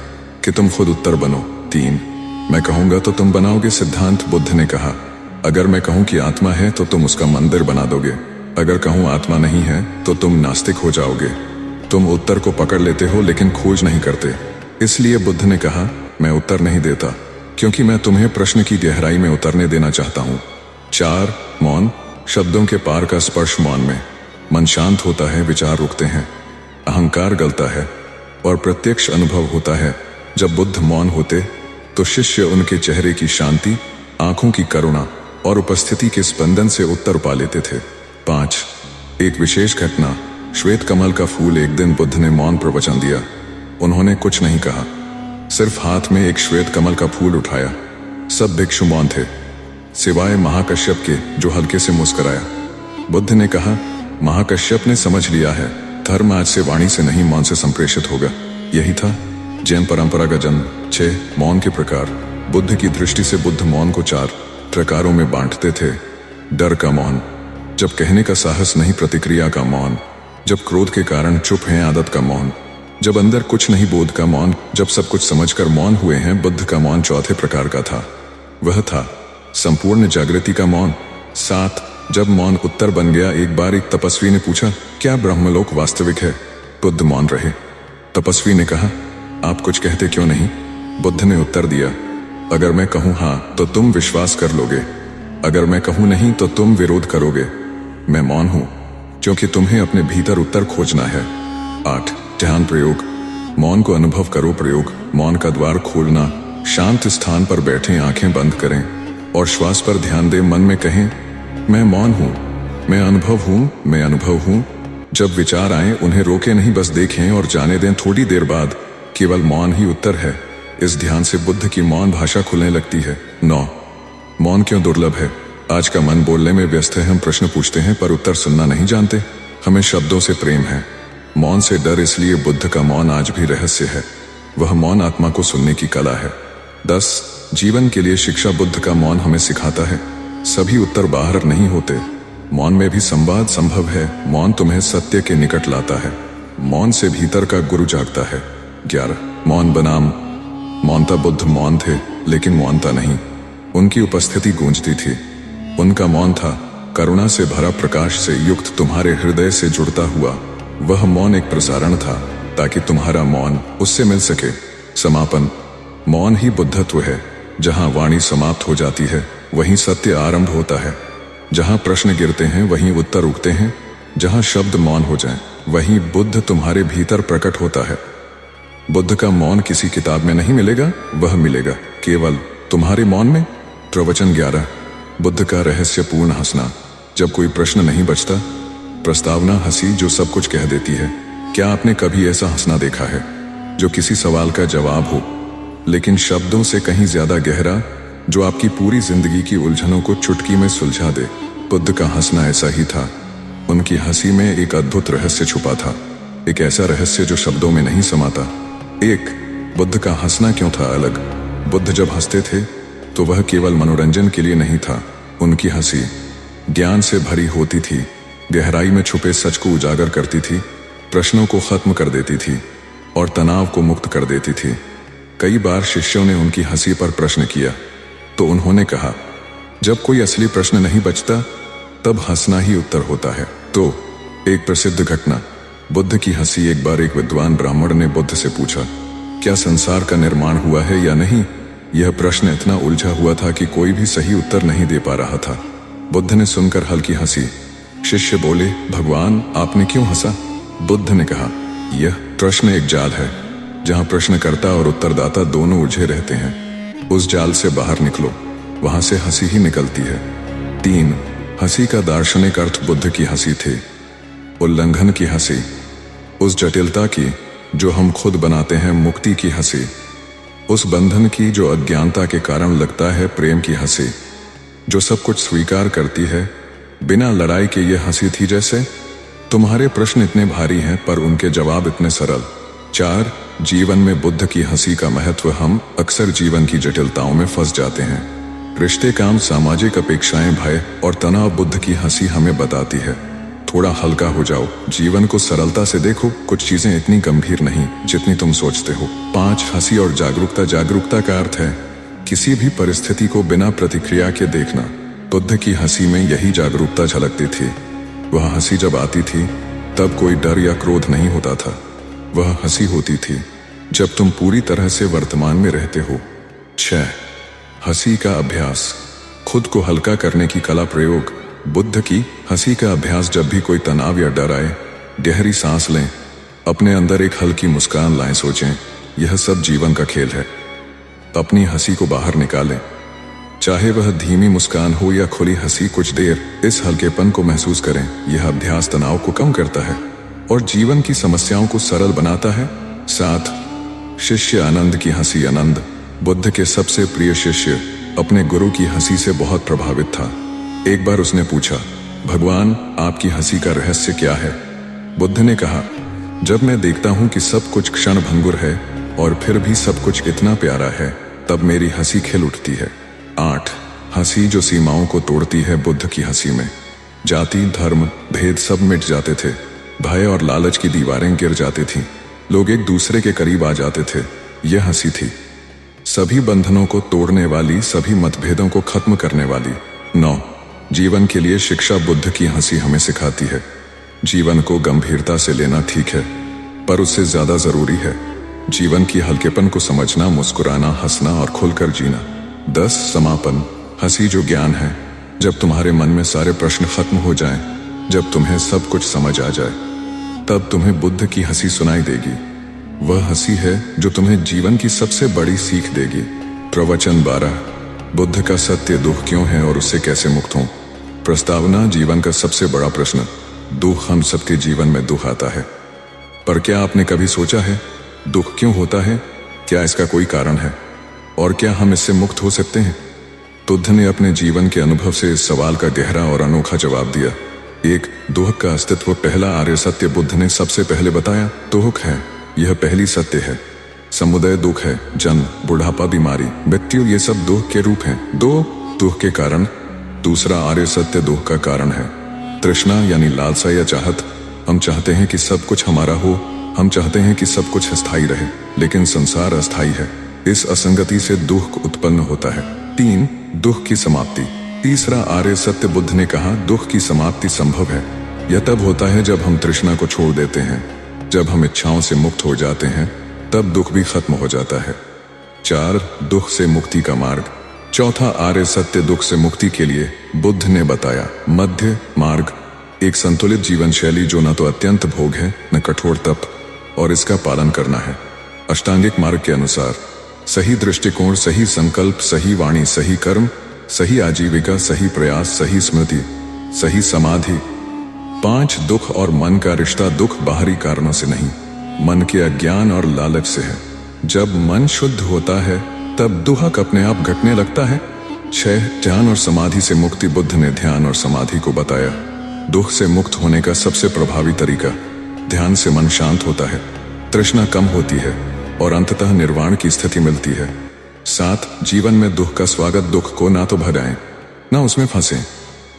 कि तुम खुद उत्तर बनो। 3. मैं कहूंगा तो तुम बनाओगे सिद्धांत। बुद्ध ने कहा, अगर मैं कहूं कि आत्मा है तो तुम उसका मंदिर बना दोगे, अगर कहूं आत्मा नहीं है तो तुम नास्तिक हो जाओगे। तुम उत्तर को पकड़ लेते हो लेकिन खोज नहीं करते। इसलिए बुद्ध ने कहा, मैं उत्तर नहीं देता, क्योंकि मैं तुम्हें प्रश्न की गहराई में उतरने देना चाहता हूँ। 4 मौन, शब्दों के पार का स्पर्श मौन में। मन शांत होता है, विचार रुकते हैं, अहंकार गलता है और प्रत्यक्ष अनुभव होता है। जब बुद्ध मौन होते तो शिष्य उनके चेहरे की शांति, आंखों की करुणा और उपस्थिति के स्पंदन से उत्तर पा लेते थे। 5 एक विशेष घटना। श्वेत कमल का फूल। एक दिन बुद्ध ने मौन प्रवचन दिया। उन्होंने कुछ नहीं कहा, सिर्फ हाथ में एक श्वेत कमल का फूल उठाया। सब भिक्षु मौन थे, सिवाय महाकश्यप के, जो हल्के से मुस्कुराया। बुद्ध ने कहा, महाकश्यप ने समझ लिया है, धर्म आज से वाणी से नहीं, मौन से संप्रेषित होगा। यही था जैन परंपरा का जन्म। 6 मौन के प्रकार। बुद्ध की दृष्टि से बुद्ध मौन को 4 प्रकारों में बांटते थे। डर का मौन, जब कहने का साहस नहीं, प्रतिक्रिया का मौन, जब क्रोध के कारण चुप हैं, आदत का मौन, जब अंदर कुछ नहीं, बोध का मौन, जब सब कुछ समझकर मौन हुए हैं। बुद्ध का मौन 4थे प्रकार का था। वह था संपूर्ण जागृति का मौन। 7 जब मौन उत्तर बन गया। एक बार एक तपस्वी ने पूछा, क्या ब्रह्मलोक वास्तविक है? बुद्ध मौन रहे। तपस्वी ने कहा, आप कुछ कहते क्यों नहीं? बुद्ध ने उत्तर दिया, अगर मैं कहूं हाँ तो तुम विश्वास कर लोगे, अगर मैं कहूं नहीं तो तुम विरोध करोगे। मैं मौन हूं क्योंकि तुम्हें अपने भीतर उत्तर खोजना है। 8 ध्यान प्रयोग। मौन को अनुभव करो। प्रयोग। मौन का द्वार खोलना। शांत स्थान पर बैठें, आंखें बंद करें और श्वास पर ध्यान दें। मन में कहें, मैं मौन हूं, मैं अनुभव हूं, मैं अनुभव हूं। जब विचार आए उन्हें रोके नहीं, बस देखें और जाने दें। थोड़ी देर बाद केवल मौन ही उत्तर है। इस ध्यान से बुद्ध की मौन भाषा खुलने लगती है। 9 मौन क्यों दुर्लभ है? आज का मन बोलने में व्यस्त है। हम प्रश्न पूछते हैं पर उत्तर सुनना नहीं जानते। हमें शब्दों से प्रेम है, मौन से डर। इसलिए बुद्ध का मौन आज भी रहस्य है। वह मौन आत्मा को सुनने की कला है। 10 जीवन के लिए शिक्षा। बुद्ध का मौन हमें सिखाता है, सभी उत्तर बाहर नहीं होते, मौन में भी संवाद संभव है। मौन तुम्हें सत्य के निकट लाता है। मौन से भीतर का गुरु जागता है। 11 मौन बनाम। मौनता। बुद्ध मौन थे लेकिन मौनता नहीं, उनकी उपस्थिति गूंजती थी। उनका मौन था करुणा से भरा, प्रकाश से युक्त, तुम्हारे हृदय से जुड़ता हुआ। वह मौन एक प्रसारण था ताकि तुम्हारा मौन उससे मिल सके। समापन। मौन ही बुद्धत्व है। जहां वाणी समाप्त हो जाती है वहीं सत्य आरंभ होता है। जहां प्रश्न गिरते हैं वहीं उत्तर उगते हैं। जहां शब्द मौन हो जाएं वहीं बुद्ध तुम्हारे भीतर प्रकट होता है। बुद्ध का मौन किसी किताब में नहीं मिलेगा, वह मिलेगा केवल तुम्हारे मौन में। प्रवचन 11 बुद्ध का रहस्यपूर्ण हंसना। जब कोई प्रश्न नहीं बचता, प्रस्तावना हंसी जो सब कुछ कह देती है। क्या आपने कभी ऐसा हंसना देखा है जो किसी सवाल का जवाब हो लेकिन शब्दों से कहीं ज्यादा गहरा, जो आपकी पूरी जिंदगी की उलझनों को चुटकी में सुलझा दे? बुद्ध का हंसना ऐसा ही था। उनकी हंसी में एक अद्भुत रहस्य छुपा था, एक ऐसा रहस्य जो शब्दों में नहीं समाता। 1 बुद्ध का हंसना क्यों था अलग? बुद्ध जब हंसते थे तो वह केवल मनोरंजन के लिए नहीं था। उनकी हंसी ज्ञान से भरी होती थी, गहराई में छुपे सच को उजागर करती थी, प्रश्नों को खत्म कर देती थी और तनाव को मुक्त कर देती थी। कई बार शिष्यों ने उनकी हंसी पर प्रश्न किया तो उन्होंने कहा, जब कोई असली प्रश्न नहीं बचता तब हंसना ही उत्तर होता है। तो एक प्रसिद्ध घटना। बुद्ध की हंसी। एक बार एक विद्वान ब्राह्मण ने बुद्ध से पूछा, क्या संसार का निर्माण हुआ है या नहीं? यह प्रश्न इतना उलझा हुआ था कि कोई भी सही उत्तर नहीं दे पा रहा था। बुद्ध ने सुनकर हल्की हंसी। शिष्य बोले, भगवान आपने क्यों हंसा? बुद्ध ने कहा, यह प्रश्न एक जाल है जहां प्रश्नकर्ता और उत्तरदाता दोनों उलझे रहते हैं। उस जाल से बाहर निकलो, वहां से हंसी ही निकलती है। 3 हंसी का दार्शनिक अर्थ। बुद्ध की हंसी थी उल्लंघन की हंसी, उस जटिलता की जो हम खुद बनाते हैं। मुक्ति की हंसी, उस बंधन की जो अज्ञानता के कारण लगता है। प्रेम की हंसी, जो सब कुछ स्वीकार करती है बिना लड़ाई के। ये हंसी थी जैसे तुम्हारे प्रश्न इतने भारी हैं पर उनके जवाब इतने सरल। 4 जीवन में बुद्ध की हंसी का महत्व। हम अक्सर जीवन की जटिलताओं में फंस जाते हैं, रिश्ते, काम, सामाजिक अपेक्षाएं, भय और तनाव। बुद्ध की हंसी हमें बताती है, थोड़ा हल्का हो जाओ, जीवन को सरलता से देखो, कुछ चीजें इतनी गंभीर नहीं जितनी तुम सोचते हो। 5 हंसी और जागरूकता। जागरूकता का अर्थ है किसी भी परिस्थिति को बिना प्रतिक्रिया के देखना। बुद्ध की हंसी में यही जागरूकता झलकती थी। वह हंसी जब आती थी तब कोई डर या क्रोध नहीं होता था। वह हंसी होती थी जब तुम पूरी तरह से वर्तमान में रहते हो। 6 हंसी का अभ्यास, खुद को हल्का करने की कला प्रयोग। बुद्ध की हंसी का अभ्यास। जब भी कोई तनाव या डर आए, गहरी सांस लें, अपने अंदर एक हल्की मुस्कान लाएं, सोचें यह सब जीवन का खेल है। अपनी हंसी को बाहर निकालें, चाहे वह धीमी मुस्कान हो या खुली हंसी। कुछ देर इस हल्केपन को महसूस करें। यह अभ्यास तनाव को कम करता है और जीवन की समस्याओं को सरल बनाता है। 7 शिष्य आनंद की हंसी। आनंद बुद्ध के सबसे प्रिय शिष्य अपने गुरु की हंसी से बहुत प्रभावित था। एक बार उसने पूछा, भगवान, आपकी हंसी का रहस्य क्या है? बुद्ध ने कहा, जब मैं देखता हूं कि सब कुछ क्षण भंगुर है और फिर भी सब कुछ इतना प्यारा है, तब मेरी हंसी खिल उठती है। 8 हंसी जो सीमाओं को तोड़ती है। बुद्ध की हंसी में जाति, धर्म, भेद सब मिट जाते थे। भय और लालच की दीवारें गिर जाती थीं। लोग एक दूसरे के करीब आ जाते थे। यह हंसी थी सभी बंधनों को तोड़ने वाली, सभी मतभेदों को खत्म करने वाली। 9 जीवन के लिए शिक्षा। बुद्ध की हंसी हमें सिखाती है जीवन को गंभीरता से लेना ठीक है, पर उससे ज्यादा जरूरी है जीवन की हल्केपन को समझना, मुस्कुराना, हंसना और खुलकर जीना। 10 समापन। हंसी जो ज्ञान है। जब तुम्हारे मन में सारे प्रश्न खत्म हो जाएं, जब तुम्हें सब कुछ समझ आ जाए, तब तुम्हें बुद्ध की हंसी सुनाई देगी। वह हंसी है जो तुम्हें जीवन की सबसे बड़ी सीख देगी। प्रवचन 12 बुद्ध का सत्य दुख क्यों है और उससे कैसे मुक्त हों। प्रस्तावना। जीवन का सबसे बड़ा प्रश्न दुख। हम सबके जीवन में दुख आता है, पर क्या आपने कभी सोचा है दुख क्यों होता है? क्या इसका कोई कारण है और क्या हम इससे मुक्त हो सकते हैं? बुद्ध ने अपने जीवन के अनुभव से इस सवाल का गहरा और अनोखा जवाब दिया। 1 दुख का अस्तित्व। पहला आर्य सत्य बुद्ध ने सबसे पहले बताया, दुख है, यह पहली सत्य है। समुदय दुख है, जन्म, बुढ़ापा, बीमारी, मृत्यु, ये सब दुख के रूप हैं। 2 दुख के कारण। दूसरा आर्य सत्य दुख का कारण है तृष्णा यानी लालसा या चाहत। हम चाहते हैं कि सब कुछ हमारा हो, हम चाहते हैं कि सब कुछ स्थायी रहे, लेकिन संसार अस्थायी है। इस असंगति से दुख उत्पन्न होता है। 3 दुख की समाप्ति। तीसरा आर्य सत्य बुद्ध ने कहा, दुख की समाप्ति संभव है। यह तब होता है जब हम तृष्णा को छोड़ देते हैं, जब हम इच्छाओं से मुक्त हो जाते हैं, तब दुख भी खत्म हो जाता है। 4 दुख से मुक्ति का मार्ग। चौथा आर्य सत्य दुख से मुक्ति के लिए बुद्ध ने बताया मध्य मार्ग, एक संतुलित जीवन शैली जो न तो अत्यंत भोग है न कठोर तप, और इसका पालन करना है। अष्टांगिक मार्ग के अनुसार सही दृष्टिकोण, सही संकल्प, सही वाणी, सही कर्म, सही आजीविका, सही प्रयास, सही स्मृति, सही समाधि। 5 दुख और मन का रिश्ता। दुख बाहरी कारणों से नहीं, मन के अज्ञान और लालच से है। जब मन शुद्ध होता है तब दुख अपने आप घटने लगता है। 6 ध्यान और समाधि से मुक्ति। बुद्ध ने ध्यान और समाधि को बताया दुख से मुक्त होने का सबसे प्रभावी तरीका। ध्यान से मन शांत होता है, तृष्णा कम होती है और अंततः निर्वाण की स्थिति मिलती है। 7 जीवन में दुख का स्वागत। दुख को ना तो भगाएं ना उसमें फंसें।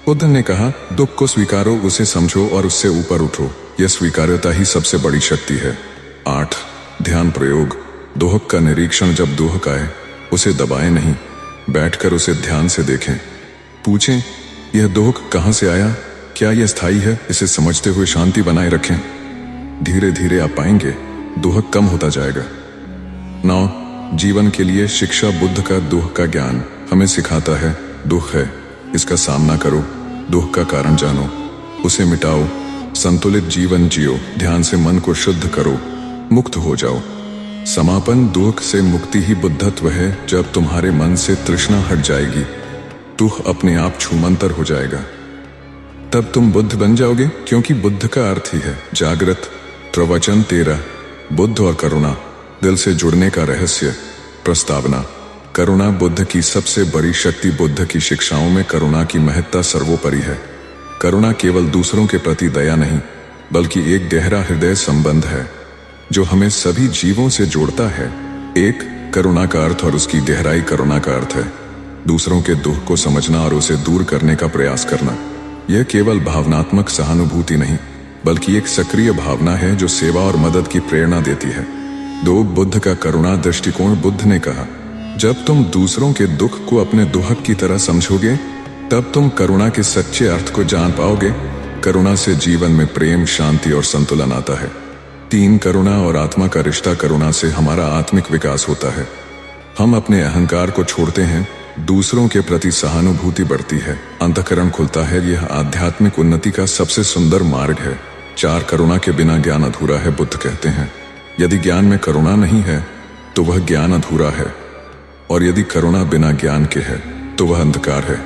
बुद्ध ने कहा, दुख को स्वीकारो, उसे समझो और उससे ऊपर उठो। यह स्वीकार्यता ही सबसे बड़ी शक्ति है। 8 ध्यान प्रयोग। दुख का निरीक्षण। जब दुख आए उसे दबाएं नहीं, बैठकर उसे ध्यान से देखें। पूछें, यह दुख कहाँ से आया? क्या यह स्थायी है? इसे समझते हुए शांति बनाए रखें। धीरे धीरे आप पाएंगे दुख कम होता जाएगा। 9 जीवन के लिए शिक्षा। बुद्ध का दुख का ज्ञान हमें सिखाता है दुख है, इसका सामना करो, दुख का कारण जानो, उसे मिटाओ, संतुलित जीवन जियो, ध्यान से मन को शुद्ध करो, मुक्त हो जाओ। समापन। दुख से मुक्ति ही बुद्धत्व है। जब तुम्हारे मन से तृष्णा हट जाएगी, दुख अपने आप छूमंतर हो जाएगा, तब तुम बुद्ध बन जाओगे, क्योंकि बुद्ध का अर्थ ही है जागृत। प्रवचन 13 बुद्ध और करुणा, दिल से जुड़ने का रहस्य। प्रस्तावना। करुणा बुद्ध की सबसे बड़ी शक्ति। बुद्ध की शिक्षाओं में करुणा की महत्ता सर्वोपरि है। करुणा केवल दूसरों के प्रति दया नहीं, बल्कि एक गहरा हृदय संबंध है जो हमें सभी जीवों से जोड़ता है। 1 करुणा का अर्थ और उसकी गहराई। करुणा का अर्थ है दूसरों के दुख को समझना और उसे दूर करने का प्रयास करना। यह केवल भावनात्मक सहानुभूति नहीं, बल्कि एक सक्रिय भावना है जो सेवा और मदद की प्रेरणा देती है। 2 बुद्ध का करुणा दृष्टिकोण। बुद्ध ने कहा, जब तुम दूसरों के दुख को अपने दुख की तरह समझोगे, तब तुम करुणा के सच्चे अर्थ को जान पाओगे। करुणा से जीवन में प्रेम, शांति और संतुलन आता है। 3 करुणा और आत्मा का रिश्ता। करुणा से हमारा आत्मिक विकास होता है। हम अपने अहंकार को छोड़ते हैं, दूसरों के प्रति सहानुभूति बढ़ती है, अंतःकरण खुलता है। यह आध्यात्मिक उन्नति का सबसे सुंदर मार्ग है। 4 करुणा के बिना ज्ञान अधूरा है। बुद्ध कहते हैं, यदि ज्ञान में करुणा नहीं है तो वह ज्ञान अधूरा है, और यदि करुणा बिना ज्ञान के है तो वह अंधकार है।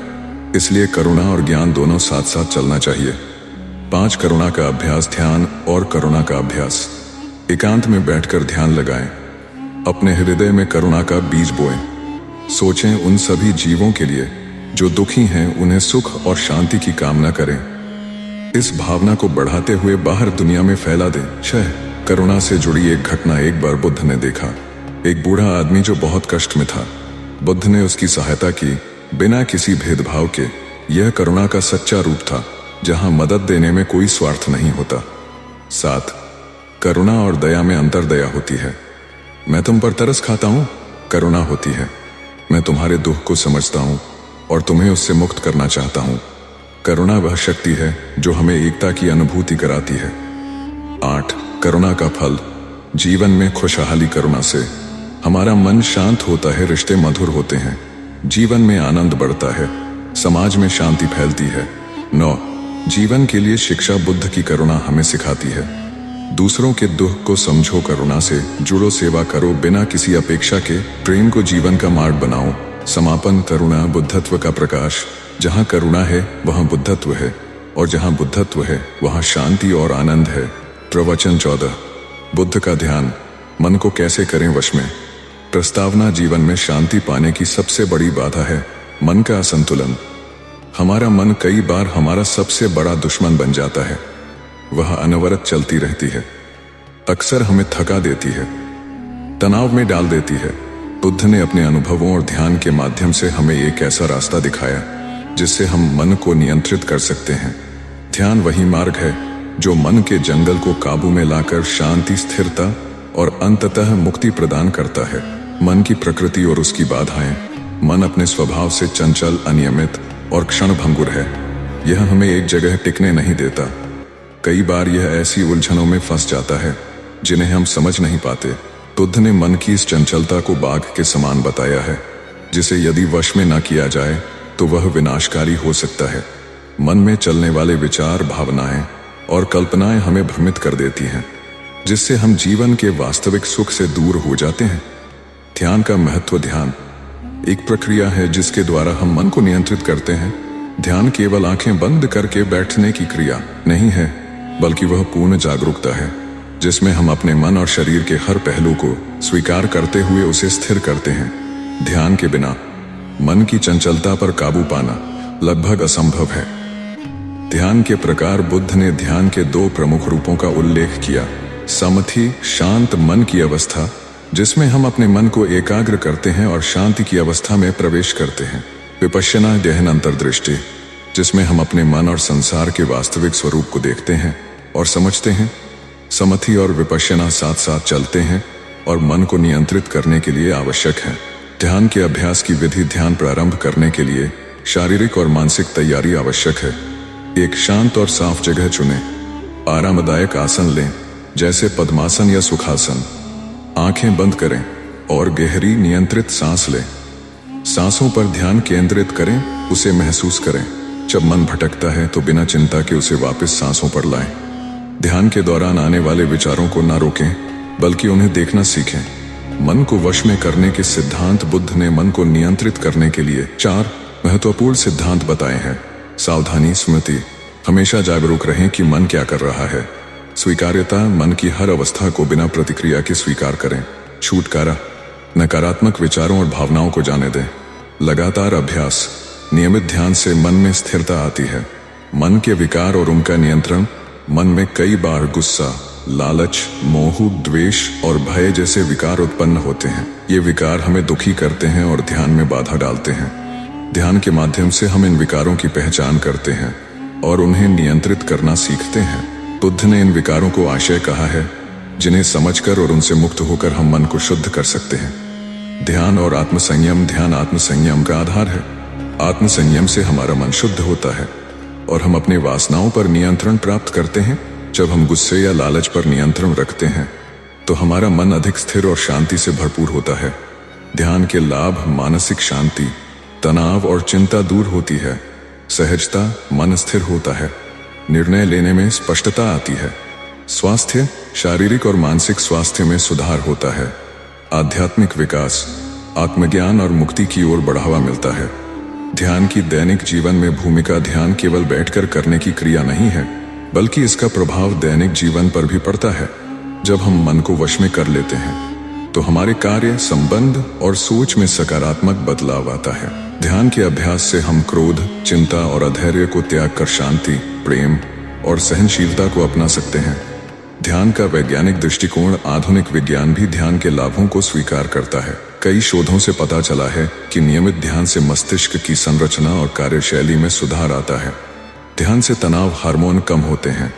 इसलिए करुणा और ज्ञान दोनों साथ साथ चलना चाहिए। 5 करुणा का अभ्यास। ध्यान और करुणा का अभ्यास। एकांत में बैठकर ध्यान लगाएं। अपने हृदय में करुणा का बीज बोएं। सोचें उन सभी जीवों के लिए जो दुखी हैं, उन्हें सुख और शांति की कामना करें। इस भावना को बढ़ाते हुए बाहर दुनिया में फैला दें। 6 करुणा से जुड़ी एक घटना। एक बार बुद्ध ने देखा एक बूढ़ा आदमी जो बहुत कष्ट में था। बुद्ध ने उसकी सहायता की बिना किसी भेदभाव के। यह करुणा का सच्चा रूप था, जहां मदद देने में कोई स्वार्थ नहीं होता। 7 करुणा और दया में अंतर। दया होती है, मैं तुम पर तरस खाता हूं। करुणा होती है, मैं तुम्हारे दुख को समझता हूं और तुम्हें उससे मुक्त करना चाहता हूं। करुणा वह शक्ति है जो हमें एकता की अनुभूति कराती है। 8 करुणा का फल। जीवन में खुशहाली। करुणा से हमारा मन शांत होता है, रिश्ते मधुर होते हैं, जीवन में आनंद बढ़ता है, समाज में शांति फैलती है। 9 जीवन के लिए शिक्षा। बुद्ध की करुणा हमें सिखाती है, दूसरों के दुख को समझो, करुणा से जुड़ो, सेवा करो बिना किसी अपेक्षा के, प्रेम को जीवन का मार्ग बनाओ। समापन। करुणा बुद्धत्व का प्रकाश। जहाँ करुणा है वहाँ बुद्धत्व है, और जहाँ बुद्धत्व है वहाँ शांति और आनंद है। प्रवचन 14 बुद्ध का ध्यान। मन को कैसे करें वश में। प्रस्तावना। जीवन में शांति पाने की सबसे बड़ी बाधा है मन का असंतुलन। हमारा मन कई बार हमारा सबसे बड़ा दुश्मन बन जाता है। वह अनवरत चलती रहती है, अक्सर हमें थका देती है, तनाव में डाल देती है। बुद्ध ने अपने अनुभवों और ध्यान के माध्यम से हमें एक ऐसा रास्ता दिखाया जिससे हम मन को नियंत्रित कर सकते हैं। ध्यान वही मार्ग है जो मन के जंगल को काबू में लाकर शांति, स्थिरता और अंततः मुक्ति प्रदान करता है। मन की प्रकृति और उसकी बाधाएं। मन अपने स्वभाव से चंचल, अनियमित और क्षणभंगुर है। यह हमें एक जगह टिकने नहीं देता। कई बार यह ऐसी उलझनों में फंस जाता है जिन्हें हम समझ नहीं पाते। बुद्ध ने मन की इस चंचलता को बाघ के समान बताया है, जिसे यदि वश में न किया जाए तो वह विनाशकारी हो सकता है। मन में चलने वाले विचार, भावनाएं और कल्पनाएं हमें भ्रमित कर देती हैं, जिससे हम जीवन के वास्तविक सुख से दूर हो जाते हैं। ध्यान का महत्व। ध्यान एक प्रक्रिया है जिसके द्वारा हम मन को नियंत्रित करते हैं। ध्यान केवल आंखें बंद करके बैठने की क्रिया नहीं है, बल्कि वह पूर्ण जागरूकता है जिसमें हम अपने मन और शरीर के हर पहलू को स्वीकार करते हुए उसे स्थिर करते हैं। ध्यान के बिना मन की चंचलता पर काबू पाना लगभग असंभव है। ध्यान के प्रकार। बुद्ध ने ध्यान के 2 प्रमुख रूपों का उल्लेख किया। समथि, शांत मन की अवस्था, जिसमें हम अपने मन को एकाग्र करते हैं और शांति की अवस्था में प्रवेश करते हैं। विपश्यना, गहन अंतर्दृष्टि, जिसमें हम अपने मन और संसार के वास्तविक स्वरूप को देखते हैं और समझते हैं। समथि और विपश्यना साथ साथ चलते हैं और मन को नियंत्रित करने के लिए आवश्यक है। ध्यान के अभ्यास की विधि। ध्यान प्रारंभ करने के लिए शारीरिक और मानसिक तैयारी आवश्यक है। एक शांत और साफ जगह चुनें। आरामदायक आसन लें, जैसे पद्मासन या सुखासन। आंखें बंद करें और गहरी नियंत्रित सांस लें। सांसों पर ध्यान केंद्रित करें, उसे महसूस करें। जब मन भटकता है तो बिना चिंता के उसे वापस सांसों पर लाएं। ध्यान के दौरान आने वाले विचारों को ना रोकें, बल्कि उन्हें देखना सीखें। मन को वश में करने के सिद्धांत। बुद्ध ने मन को नियंत्रित करने के लिए 4 महत्वपूर्ण सिद्धांत बताए हैं। सावधानी, स्मृति, हमेशा जागरूक रहें कि मन क्या कर रहा है। स्वीकार्यता, मन की हर अवस्था को बिना प्रतिक्रिया के स्वीकार करें। छुटकारा, नकारात्मक विचारों और भावनाओं को जाने दें। लगातार अभ्यास, नियमित ध्यान से मन में स्थिरता आती है। मन के विकार और उनका नियंत्रण। मन में कई बार गुस्सा, लालच, मोह, द्वेष और भय जैसे विकार उत्पन्न होते हैं। ये विकार हमें दुखी करते हैं और ध्यान में बाधा डालते हैं। ध्यान के माध्यम से हम इन विकारों की पहचान करते हैं और उन्हें नियंत्रित करना सीखते हैं। बुद्ध ने इन विकारों को आशय कहा है, जिन्हें समझकर और उनसे मुक्त होकर हम मन को शुद्ध कर सकते हैं। ध्यान और आत्मसंयम। ध्यान आत्मसंयम का आधार है। आत्मसंयम से हमारा मन शुद्ध होता है और हम अपने वासनाओं पर नियंत्रण प्राप्त करते हैं। जब हम गुस्से या लालच पर नियंत्रण रखते हैं तो हमारा मन अधिक स्थिर और शांति से भरपूर होता है। ध्यान के लाभ। मानसिक शांति, तनाव और चिंता दूर होती है, सहजता, मन स्थिर होता है, निर्णय लेने में स्पष्टता आती है, स्वास्थ्य, शारीरिक और मानसिक स्वास्थ्य में सुधार होता है, आध्यात्मिक विकास, आत्मज्ञान और मुक्ति की ओर बढ़ावा मिलता है। ध्यान की दैनिक जीवन में भूमिका ध्यान केवल बैठकर करने की क्रिया नहीं है, बल्कि इसका प्रभाव दैनिक जीवन पर भी पड़ता है। जब हम मन को वश में कर लेते हैं तो हमारे कार्य, संबंध और सोच में सकारात्मक बदलाव आता है। ध्यान के अभ्यास से हम क्रोध, चिंता और अधैर्य को त्याग कर शांति, प्रेम और सहनशीलता को अपना सकते हैं। ध्यान का वैज्ञानिक दृष्टिकोण, आधुनिक विज्ञान भी ध्यान के लाभों को स्वीकार करता है। कई शोधों से पता चला है कि नियमित ध्यान से मस्तिष्क की संरचना और कार्यशैली में सुधार आता है। ध्यान से तनाव हार्मोन कम होते हैं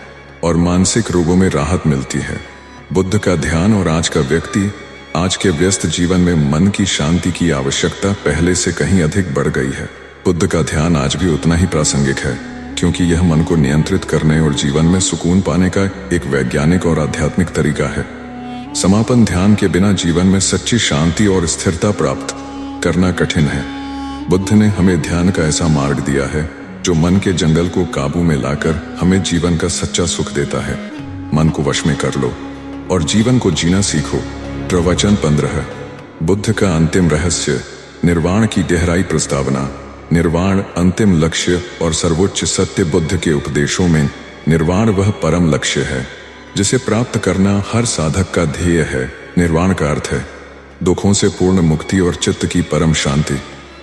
और मानसिक रोगों में राहत मिलती है। बुद्ध का ध्यान और आज का व्यक्ति, आज के व्यस्त जीवन में मन की शांति की आवश्यकता पहले से कहीं अधिक बढ़ गई है। बुद्ध का ध्यान आज भी उतना ही प्रासंगिक है, क्योंकि यह मन को नियंत्रित करने और जीवन में सुकून पाने का एक वैज्ञानिक और आध्यात्मिक तरीका है। समापन, ध्यान के बिना जीवन में सच्ची शांति और स्थिरता प्राप्त करना कठिन है। बुद्ध ने हमें ध्यान का ऐसा मार्ग दिया है जो मन के जंगल को काबू में लाकर हमें जीवन का सच्चा सुख देता है। मन को वश में कर लो और जीवन को जीना सीखो। प्रवचन 15। बुद्ध का अंतिम रहस्य, निर्वाण की गहराई प्रस्तावना। निर्वाण अंतिम लक्ष्य और सर्वोच्च सत्य। बुद्ध के उपदेशों में निर्वाण वह परम लक्ष्य है जिसे प्राप्त करना हर साधक का ध्येय है। निर्वाण का अर्थ है दुखों से पूर्ण मुक्ति और चित्त की परम शांति।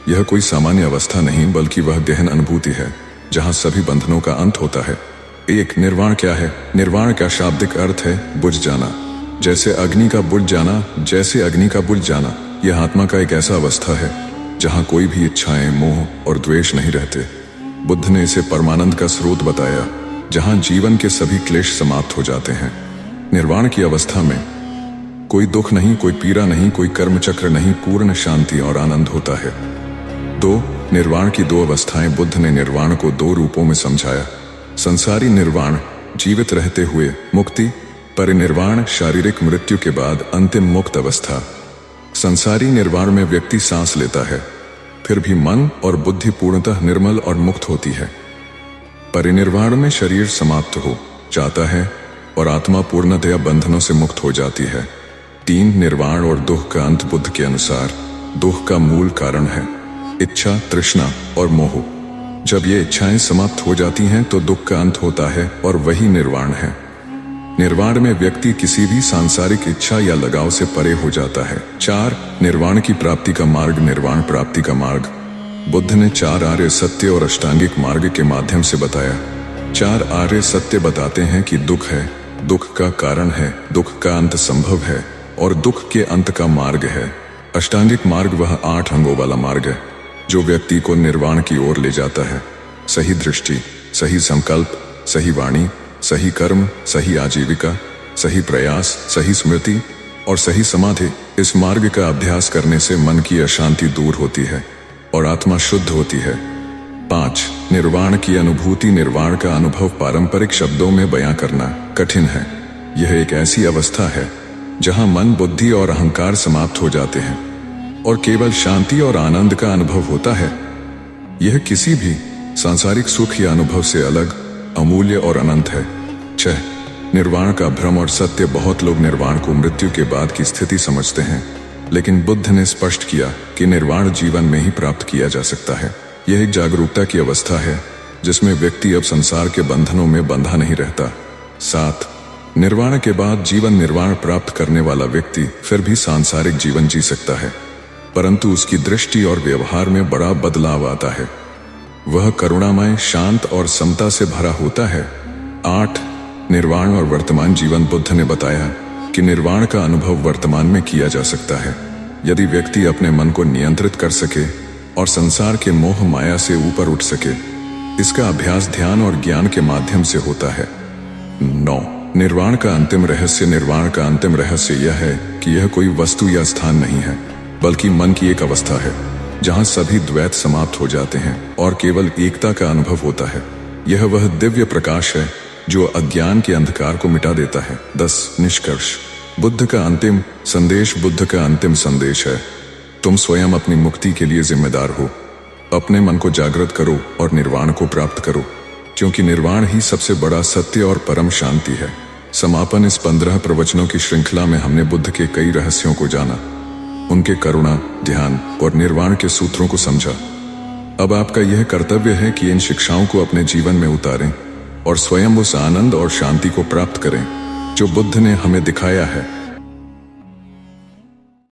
यह कोई सामान्य अवस्था नहीं, बल्कि वह गहन अनुभूति है जहां सभी बंधनों का अंत होता है। एक, निर्वाण क्या है? निर्वाण का शाब्दिक अर्थ है बुझ जाना। जैसे अग्नि का बुझ जाना, जैसे अग्नि का बुझ जाना। यह आत्मा का एक ऐसा अवस्था है जहां कोई भी इच्छाएं, मोह और द्वेष नहीं रहते। बुद्ध ने इसे परमानंद का स्रोत बताया, जहां जीवन के सभी क्लेश समाप्त हो जाते हैं। निर्वाण की अवस्था में कोई दुख नहीं, कोई पीड़ा नहीं, कोई कर्म चक्र नहीं, पूर्ण शांति और आनंद होता है। 2. निर्वाण की 2 अवस्थाएं। बुद्ध ने निर्वाण को 2 रूपों में समझाया। संसारी निर्वाण, जीवित रहते हुए मुक्ति। परिनिर्वाण, शारीरिक मृत्यु के बाद अंतिम मुक्त अवस्था। संसारी निर्वाण में व्यक्ति सांस लेता है, फिर भी मन और बुद्धि पूर्णतः निर्मल और मुक्त होती है। परिनिर्वाण में शरीर समाप्त हो जाता है और आत्मा पूर्णतया बंधनों से मुक्त हो जाती है। 3. निर्वाण और दुख का अंत। बुद्ध के अनुसार दुख का मूल कारण है इच्छा, तृष्णा और मोह। जब ये इच्छाएं समाप्त हो जाती हैं तो दुख का अंत होता है और वही निर्वाण है। निर्वाण में व्यक्ति किसी भी सांसारिक इच्छा या लगाव से परे हो जाता है। 4. निर्वाण की प्राप्ति का मार्ग। निर्वाण प्राप्ति का मार्ग बुद्ध ने 4 आर्य सत्य और अष्टांगिक मार्ग के माध्यम से बताया। 4 आर्य सत्य बताते हैं कि दुख है, दुख का कारण है, दुख का अंत संभव है और दुख के अंत का मार्ग है। अष्टांगिक मार्ग वह 8 अंगों वाला मार्ग है जो व्यक्ति को निर्वाण की ओर ले जाता है। सही दृष्टि, सही संकल्प, सही वाणी, सही कर्म, सही आजीविका, सही प्रयास, सही स्मृति और सही समाधि। इस मार्ग का अभ्यास करने से मन की अशांति दूर होती है और आत्मा शुद्ध होती है। 5. निर्वाण की अनुभूति। निर्वाण का अनुभव पारंपरिक शब्दों में बयां करना कठिन है। यह एक ऐसी अवस्था है जहां मन, बुद्धि और अहंकार समाप्त हो जाते हैं और केवल शांति और आनंद का अनुभव होता है। यह किसी भी सांसारिक सुख या अनुभव से अलग, अमूल्य और अनंत है। 6. निर्वाण का भ्रम और सत्य। बहुत लोग निर्वाण को मृत्यु के बाद की स्थिति समझते हैं, लेकिन बुद्ध ने स्पष्ट किया कि निर्वाण जीवन में ही प्राप्त किया जा सकता है। यह एक जागरूकता की अवस्था है जिसमें व्यक्ति अब संसार के बंधनों में बंधा नहीं रहता। 7. निर्वाण के बाद जीवन। निर्वाण प्राप्त करने वाला व्यक्ति फिर भी सांसारिक जीवन जी सकता है, परंतु उसकी दृष्टि और व्यवहार में बड़ा बदलाव आता है। वह करुणामय, शांत और समता से भरा होता है। 8. निर्वाण और वर्तमान जीवन। बुद्ध ने बताया कि निर्वाण का अनुभव वर्तमान में किया जा सकता है यदि व्यक्ति अपने मन को नियंत्रित कर सके और संसार के मोह माया से ऊपर उठ सके। इसका अभ्यास ध्यान और ज्ञान के माध्यम से होता है। 9. निर्वाण का अंतिम रहस्य। निर्वाण का अंतिम रहस्य यह है कि यह कोई वस्तु या स्थान नहीं है, बल्कि मन की एक अवस्था है जहां सभी द्वैत समाप्त हो जाते हैं और केवल एकता का अनुभव होता है। यह वह दिव्य प्रकाश है जो अज्ञान के अंधकार को मिटा देता है। 10. निष्कर्ष। बुद्ध का अंतिम संदेश। बुद्ध का अंतिम संदेश है, तुम स्वयं अपनी मुक्ति के लिए जिम्मेदार हो। अपने मन को जागृत करो और निर्वाण को प्राप्त करो, क्योंकि निर्वाण ही सबसे बड़ा सत्य और परम शांति है। समापन। इस 15 प्रवचनों की श्रृंखला में हमने बुद्ध के कई रहस्यों को जाना, उनके करुणा, ध्यान और निर्वाण के सूत्रों को समझा। अब आपका यह कर्तव्य है कि इन शिक्षाओं को अपने जीवन में उतारें और स्वयं उस आनंद और शांति को प्राप्त करें जो बुद्ध ने हमें दिखाया है।